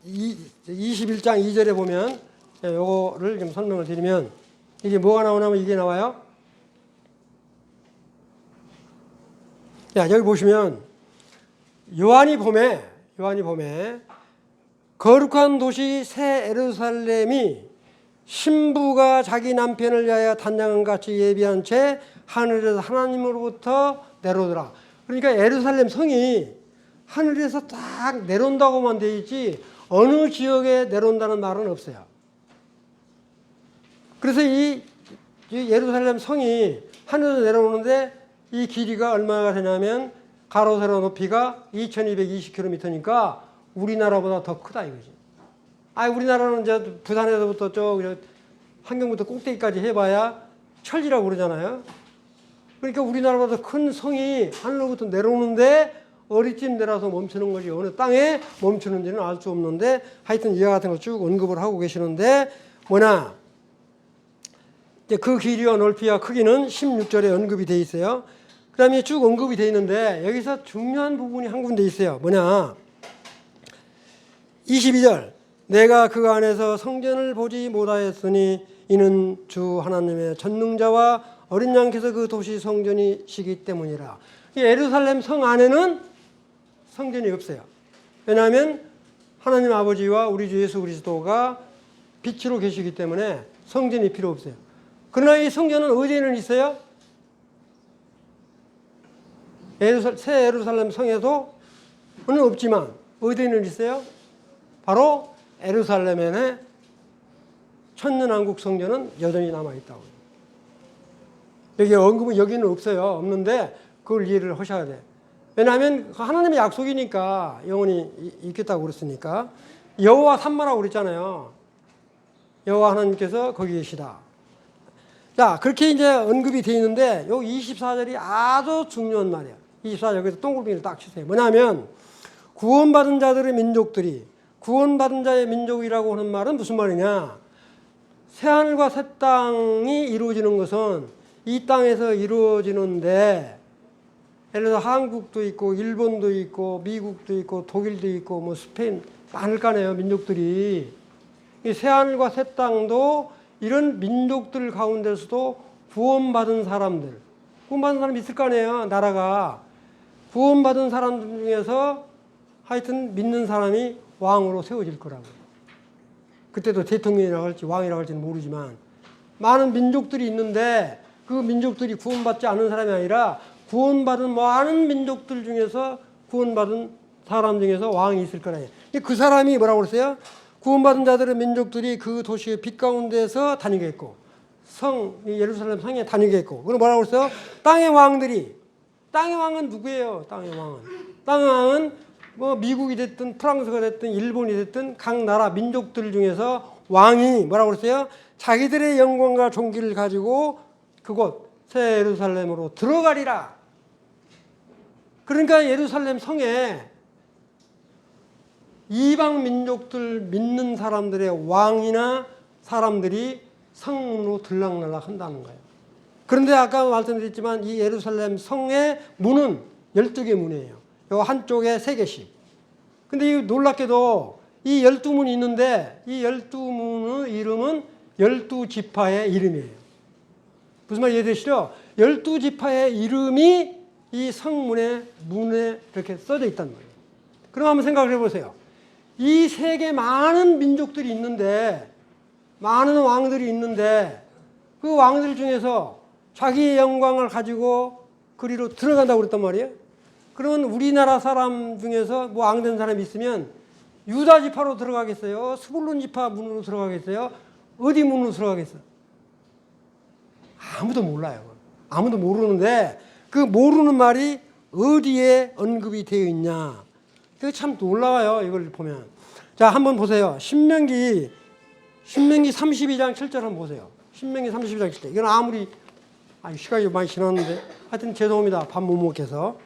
2절에 보면 요거를 좀 설명을 드리면 이게 뭐가 나오냐면 이게 나와요. 야, 여기 보시면 요한이 봄에 거룩한 도시 새 예루살렘이 신부가 자기 남편을 위하여 단장한 같이 예비한 채 하늘에서 하나님으로부터 내려오더라. 그러니까 예루살렘 성이 하늘에서 딱 내려온다고만 돼 있지 어느 지역에 내려온다는 말은 없어요. 그래서 이 예루살렘 성이 하늘에서 내려오는데 이 길이가 얼마나 되냐면 가로 세로 높이가 2220km니까 우리나라보다 더 크다 이거지. 우리나라는 이제 부산에서부터 한경부터 꼭대기까지 해봐야 천리라고 그러잖아요. 그러니까 우리나라보다 큰 성이 하늘로부터 내려오는데 어디쯤 내려서 멈추는 것이 어느 땅에 멈추는지는 알 수 없는데 하여튼 이와 같은 걸 쭉 언급을 하고 계시는데 뭐냐 이제 그 길이와 넓이와 크기는 16절에 언급이 되어 있어요. 그 다음에 쭉 언급이 되어 있는데 여기서 중요한 부분이 한 군데 있어요. 뭐냐 22절 내가 그 안에서 성전을 보지 못하였으니 이는 주 하나님의 전능자와 어린 양께서 그 도시 성전이시기 때문이라. 예루살렘 성 안에는 성전이 없어요. 왜냐하면 하나님 아버지와 우리 주 예수 그리스도가 빛으로 계시기 때문에 성전이 필요 없어요. 그러나 이 성전은 어디에는 있어요? 새 예루살렘 성에도 는 없지만 어디에는 있어요? 바로 예루살렘의 천년왕국 성전은 여전히 남아있다고. 여기 언급은 여기는 없어요. 없는데 그걸 이해를 하셔야 돼. 왜냐하면 하나님의 약속이니까 영원히 있겠다고 그랬으니까. 여호와 산마라고 그랬잖아요. 여호와 하나님께서 거기 계시다. 자, 그렇게 이제 언급이 되어 있는데 요 24절이 아주 중요한 말이에요. 24절 여기서 동글뱅이를 딱 치세요. 뭐냐면 구원받은 자들의 민족들이 구원받은 자의 민족이라고 하는 말은 무슨 말이냐? 새하늘과 새 땅이 이루어지는 것은 이 땅에서 이루어지는데 예를 들어 한국도 있고 일본도 있고 미국도 있고 독일도 있고 뭐 스페인 많을 거네요. 민족들이. 이 새하늘과 새 땅도 이런 민족들 가운데서도 구원받은 사람들 구원받은 사람이 있을 거 아니에요. 나라가. 구원받은 사람들 중에서 하여튼 믿는 사람이 왕으로 세워질 거라고요. 그때도 대통령이라고 할지 왕이라고 할지는 모르지만 많은 민족들이 있는데 그 민족들이 구원받지 않은 사람이 아니라 구원받은 많은 민족들 중에서 구원받은 사람 중에서 왕이 있을 거라요. 그 사람이 뭐라고 그랬어요? 구원받은 자들의 민족들이 그 도시의 빛 가운데서 다니겠고 예루살렘 성에 다니겠고 그럼 뭐라고 그랬어요? 땅의 왕들이 땅의 왕은 누구예요? 땅의 왕은 뭐 미국이 됐든 프랑스가 됐든 일본이 됐든 각 나라 민족들 중에서 왕이 뭐라고 그랬어요? 자기들의 영광과 존귀를 가지고 그곳 새 예루살렘으로 들어가리라. 그러니까 예루살렘 성에 이방 민족들 믿는 사람들의 왕이나 사람들이 성문으로 들락날락 한다는 거예요. 그런데 아까 말씀드렸지만 이 예루살렘 성의 문은 12개 문이에요. 요 한쪽에 3개씩. 근데 이 놀랍게도 이 12문이 있는데 이 12문의 이름은 12지파의 이름이에요. 무슨 말인지 이해되시죠? 12지파의 이름이 이 성문의 문에 이렇게 써져 있단 말이에요. 그럼 한번 생각을 해보세요. 이 세계 많은 민족들이 있는데, 많은 왕들이 있는데, 그 왕들 중에서 자기의 영광을 가지고 그리로 들어간다고 그랬단 말이에요. 그러면 우리나라 사람 중에서 뭐 왕된 사람이 있으면 유다 지파로 들어가겠어요? 스불론 지파 문으로 들어가겠어요? 어디 문으로 들어가겠어요? 아무도 몰라요. 아무도 모르는데 그 모르는 말이 어디에 언급이 되어 있냐. 그게 참 놀라워요. 이걸 보면. 자, 한번 보세요. 신명기 32장 7절 한번 보세요. 신명기 32장 7절. 이건 아무리 시간이 많이 지났는데 하여튼 죄송합니다. 밥 못 먹겠어.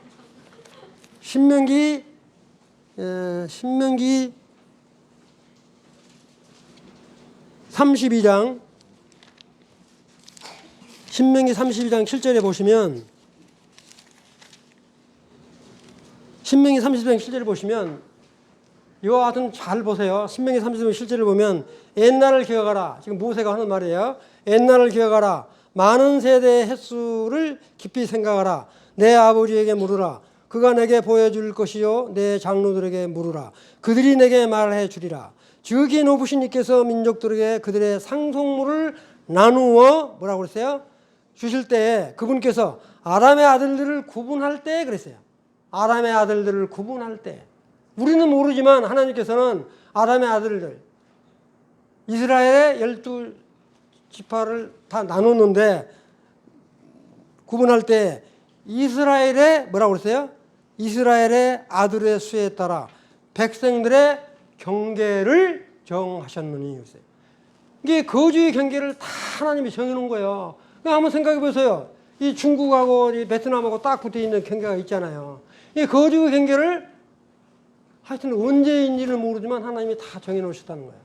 신명기 32장 7절에 보시면 신명기 32장 7절에 보시면 이와 같은 잘 보세요. 신명기 32장 7절을 보면 옛날을 기억하라. 지금 모세가 하는 말이에요. 옛날을 기억하라. 많은 세대의 횟수를 깊이 생각하라. 내 아버지에게 물으라. 그가 내게 보여줄 것이요 내 장로들에게 물으라. 그들이 내게 말해 주리라. 지극히 높으신 이께서 민족들에게 그들의 상속물을 나누어 뭐라고 그랬어요? 주실 때에 그분께서 아람의 아들들을 구분할 때 그랬어요. 아람의 아들들을 구분할 때. 우리는 모르지만 하나님께서는 아람의 아들들 이스라엘의 12지파를 다 나눴는데 구분할 때 이스라엘의 뭐라고 그랬어요? 이스라엘의 아들의 수에 따라 백성들의 경계를 정하셨느니 그랬어요. 이게 거주의 경계를 다 하나님이 정해놓은 거예요. 그러니까 한번 생각해 보세요. 이 중국하고 이 베트남하고 딱 붙어 있는 경계가 있잖아요. 이 거주의 경계를 하여튼 언제인지는 모르지만 하나님이 다 정해놓으셨다는 거예요.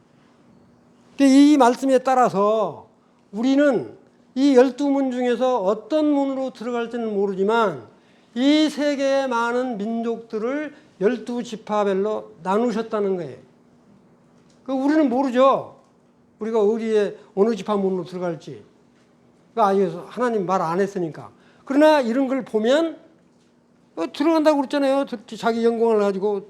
이 말씀에 따라서 우리는 이 12문 중에서 어떤 문으로 들어갈지는 모르지만 이 세계의 많은 민족들을 12지파별로 나누셨다는 거예요. 우리는 모르죠. 우리가 어디에 어느 지파 문으로 들어갈지. 하나님 말 안 했으니까. 그러나 이런 걸 보면 들어간다고 그랬잖아요. 자기 영광을 가지고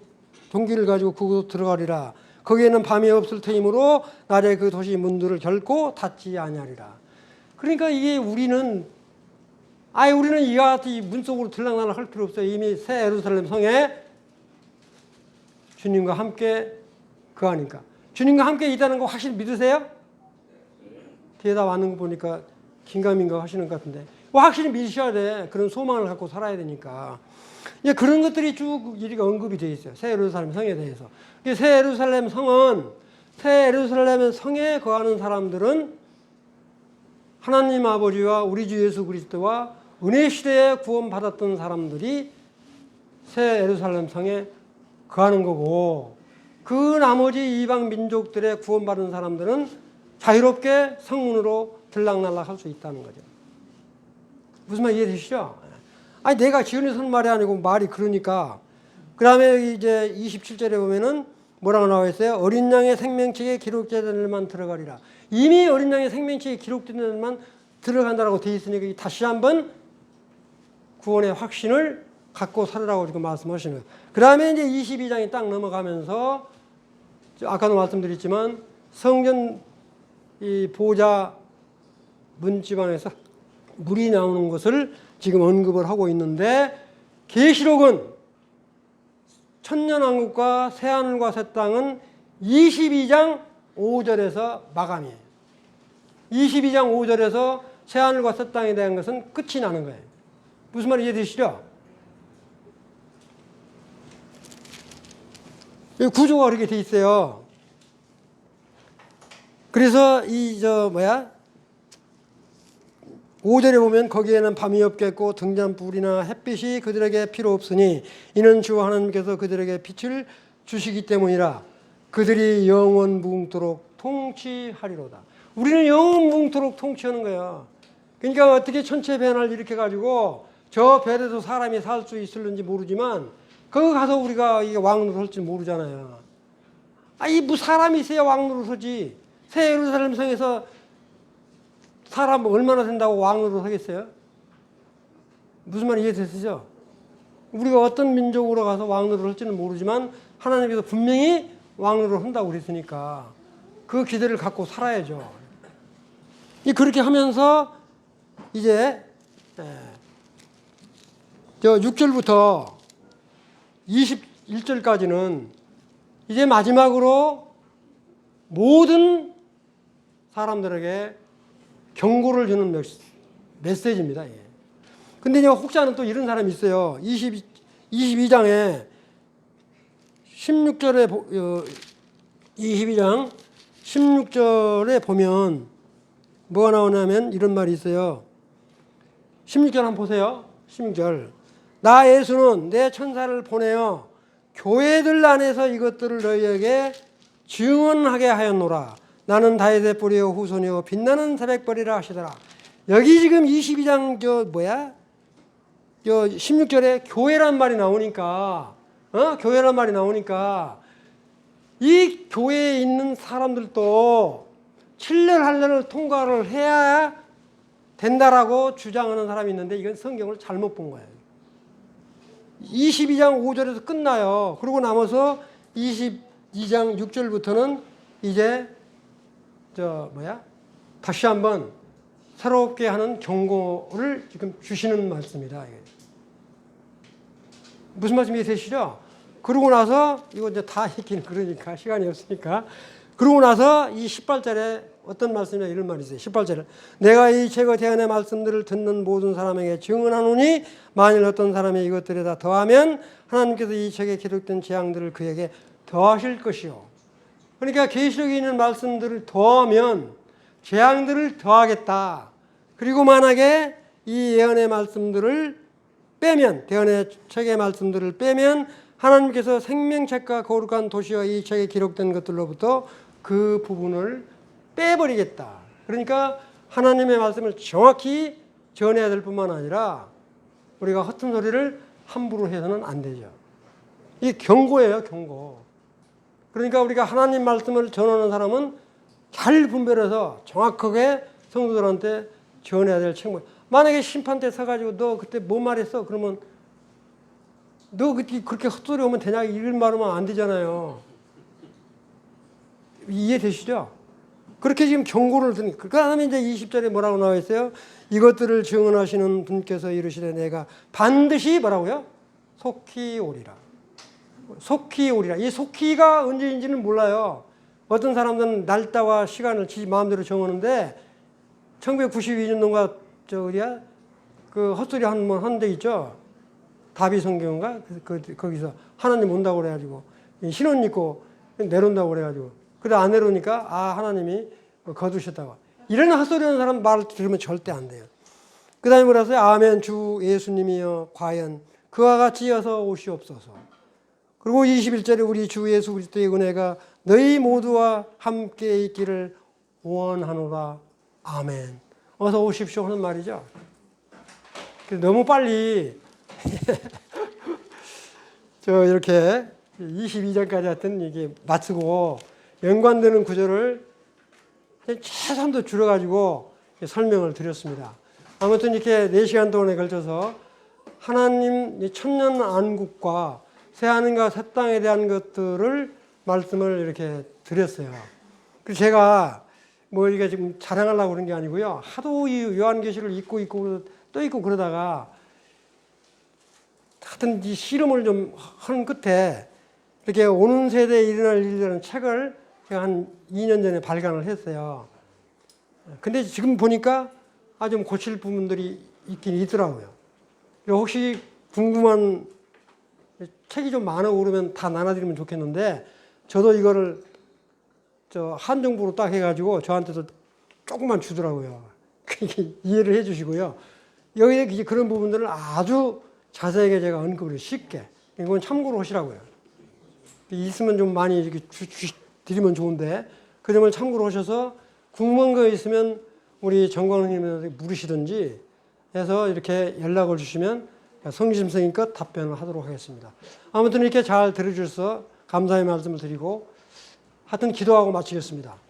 종기를 가지고 그곳 들어가리라. 거기에는 밤이 없을 터이므로 낮에 그 도시 문들을 결코 닫지 아니하리라. 그러니까 이게 우리는 이와 같이 문 속으로 들락날락 할 필요 없어요. 이미 새 예루살렘 성에 주님과 함께 거하니까. 주님과 함께 있다는 거 확실히 믿으세요? 대답 안 하는 거 보니까 긴가민가 하시는 것 같은데. 확실히 믿으셔야 돼. 그런 소망을 갖고 살아야 되니까. 그런 것들이 쭉 이렇게 언급이 되어 있어요. 새 예루살렘 성에 대해서. 새 예루살렘 성에 거하는 사람들은 하나님 아버지와 우리 주 예수 그리스도와 은혜 시대에 구원받았던 사람들이 새 예루살렘 성에 거하는 거고, 그 나머지 이방 민족들의 구원받은 사람들은 자유롭게 성문으로 들락날락 할 수 있다는 거죠. 무슨 말 이해되시죠? 내가 지은에서 하는 말이 아니고 말이 그러니까. 그 다음에 이제 27절에 보면은 뭐라고 나와 있어요? 어린 양의 생명책에 기록된 일만 들어가리라. 이미 어린 양의 생명책에 기록된 일만 들어간다라고 되어 있으니까 다시 한번 구원의 확신을 갖고 살으라고 지금 말씀하시는 거예요. 그 다음에 이제 22장이 딱 넘어가면서 아까도 말씀드렸지만 성전 이 보좌 문지방에서 물이 나오는 것을 지금 언급을 하고 있는데, 계시록은 천년왕국과 새하늘과 새 땅은 22장 5절에서 마감이에요. 22장 5절에서 새하늘과 새 땅에 대한 것은 끝이 나는 거예요. 무슨 말인지 이해되시죠? 구조가 그렇게 돼 있어요. 그래서 5절에 보면 거기에는 밤이 없겠고 등잔불이나 햇빛이 그들에게 필요 없으니 이는 주 하나님께서 그들에게 빛을 주시기 때문이라. 그들이 영원 무궁토록 통치하리로다. 우리는 영원 무궁토록 통치하는 거야. 그러니까 어떻게 천체 변화를 일으켜가지고 저 별에도 사람이 살 수 있을는지 모르지만 거기 가서 우리가 이게 왕노릇 할지 모르잖아요. 뭐 사람이 있어야 왕노릇 하지. 새 예루살렘 성에서 사람 얼마나 된다고 왕노릇 하겠어요? 무슨 말 이해되시죠? 우리가 어떤 민족으로 가서 왕노릇 할지는 모르지만 하나님께서 분명히 왕노릇 한다고 그랬으니까 그 기대를 갖고 살아야죠. 그렇게 하면서 이제 저 6절부터 21절까지는 이제 마지막으로 모든 사람들에게 경고를 주는 메시지입니다. 근데 이제 혹자는 또 이런 사람이 있어요. 22장에 16절에 22장 16절에 보면 뭐가 나오냐면 이런 말이 있어요. 16절 한번 보세요. 16절. 나 예수는 내 천사를 보내어 교회들 안에서 이것들을 너희에게 증언하게 하였노라. 나는 다윗의 뿌리요 후손이요 빛나는 새벽별이라 하시더라. 여기 지금 22장 16절에 교회란 말이 나오니까 교회란 말이 나오니까 이 교회에 있는 사람들도 7년 할례를 통과를 해야 된다라고 주장하는 사람이 있는데 이건 성경을 잘못 본 거예요. 22장 5절에서 끝나요. 그러고 남아서 22장 6절부터는 이제 다시 한번 새롭게 하는 경고를 지금 주시는 말씀이다. 무슨 말씀이 되시죠? 그러고 나서 이거 이제 다 읽기는 그러니까 시간이 없으니까 그러고 나서 이 18절에 어떤 말씀이냐 이런 말이 있어요. 18절에 내가 이 책의 대언의 말씀들을 듣는 모든 사람에게 증언하노니 만일 어떤 사람이 이것들에다 더하면 하나님께서 이 책에 기록된 재앙들을 그에게 더하실 것이요. 그러니까 계시록에 있는 말씀들을 더하면 재앙들을 더하겠다. 그리고 만약에 이 예언의 말씀들을 빼면 대언의 책의 말씀들을 빼면 하나님께서 생명책과 거룩한 도시와 이 책에 기록된 것들로부터 그 부분을 빼버리겠다. 그러니까 하나님의 말씀을 정확히 전해야 될 뿐만 아니라 우리가 허튼 소리를 함부로 해서는 안 되죠. 이게 경고예요, 경고. 그러니까 우리가 하나님 말씀을 전하는 사람은 잘 분별해서 정확하게 성도들한테 전해야 될 책무. 만약에 심판대 서가지고 너 그때 뭐 말했어? 그러면 너 그렇게 헛소리 오면 되냐? 이런 말하면 안 되잖아요. 이해되시죠? 그렇게 지금 경고를 드니까. 그 다음에 이제 20절에 뭐라고 나와 있어요? 이것들을 증언하시는 분께서 이르시되 내가 반드시 뭐라고요? 속히 오리라. 속히 오리라. 이 속히가 언제인지는 몰라요. 어떤 사람들은 날짜와 시간을 지 마음대로 정하는데 1992년도인가 그 헛소리 한 데 있죠. 다비 성경인가? 거기서 하나님 온다고 그래가지고 신혼 입고 내려온다고 그래가지고 그래 안 내려오니까 하나님이 거두셨다고. 이런 헛소리 하는 사람 말 들으면 절대 안 돼요. 그 다음에 뭐라 했어요? 아멘 주 예수님이여 과연 그와 같이 여서 오시옵소서. 그리고 21절에 우리 주 예수 그리스도의 은혜가 너희 모두와 함께 있기를 원하노라. 아멘. 어서 오십시오 하는 말이죠. 너무 빨리 이렇게 22절까지 하여튼 이게 마치고 연관되는 구절을 최소한도 줄여가지고 설명을 드렸습니다. 아무튼 이렇게 4시간 동안에 걸쳐서 하나님 천년 안국과 새하늘과 새 땅에 대한 것들을 말씀을 이렇게 드렸어요. 그래서 제가 뭐 이게 지금 자랑하려고 그런 게 아니고요. 하도 이 요한계시를 읽고 또 읽고 그러다가 하여튼 이 실험을 좀 하는 끝에 이렇게 오는 세대에 일어날 일이라는 책을 제가 한 2년 전에 발간을 했어요. 근데 지금 보니까 좀 고칠 부분들이 있긴 있더라고요. 혹시 궁금한 책이 좀 많아 오르면 다 나눠드리면 좋겠는데 저도 이거를 한 정부로 딱 해가지고 저한테도 조금만 주더라고요. 이해를 해 주시고요. 여기에 그런 부분들을 아주 자세하게 제가 언급을 쉽게, 이건 참고로 하시라고요. 있으면 좀 많이 이렇게 드리면 좋은데, 그 점을 참고로 하셔서 궁금한 거 있으면 우리 정광훈 님한테 물으시든지 해서 이렇게 연락을 주시면 성심성의껏 답변을 하도록 하겠습니다. 아무튼 이렇게 잘 들어주셔서 감사의 말씀을 드리고 하여튼 기도하고 마치겠습니다.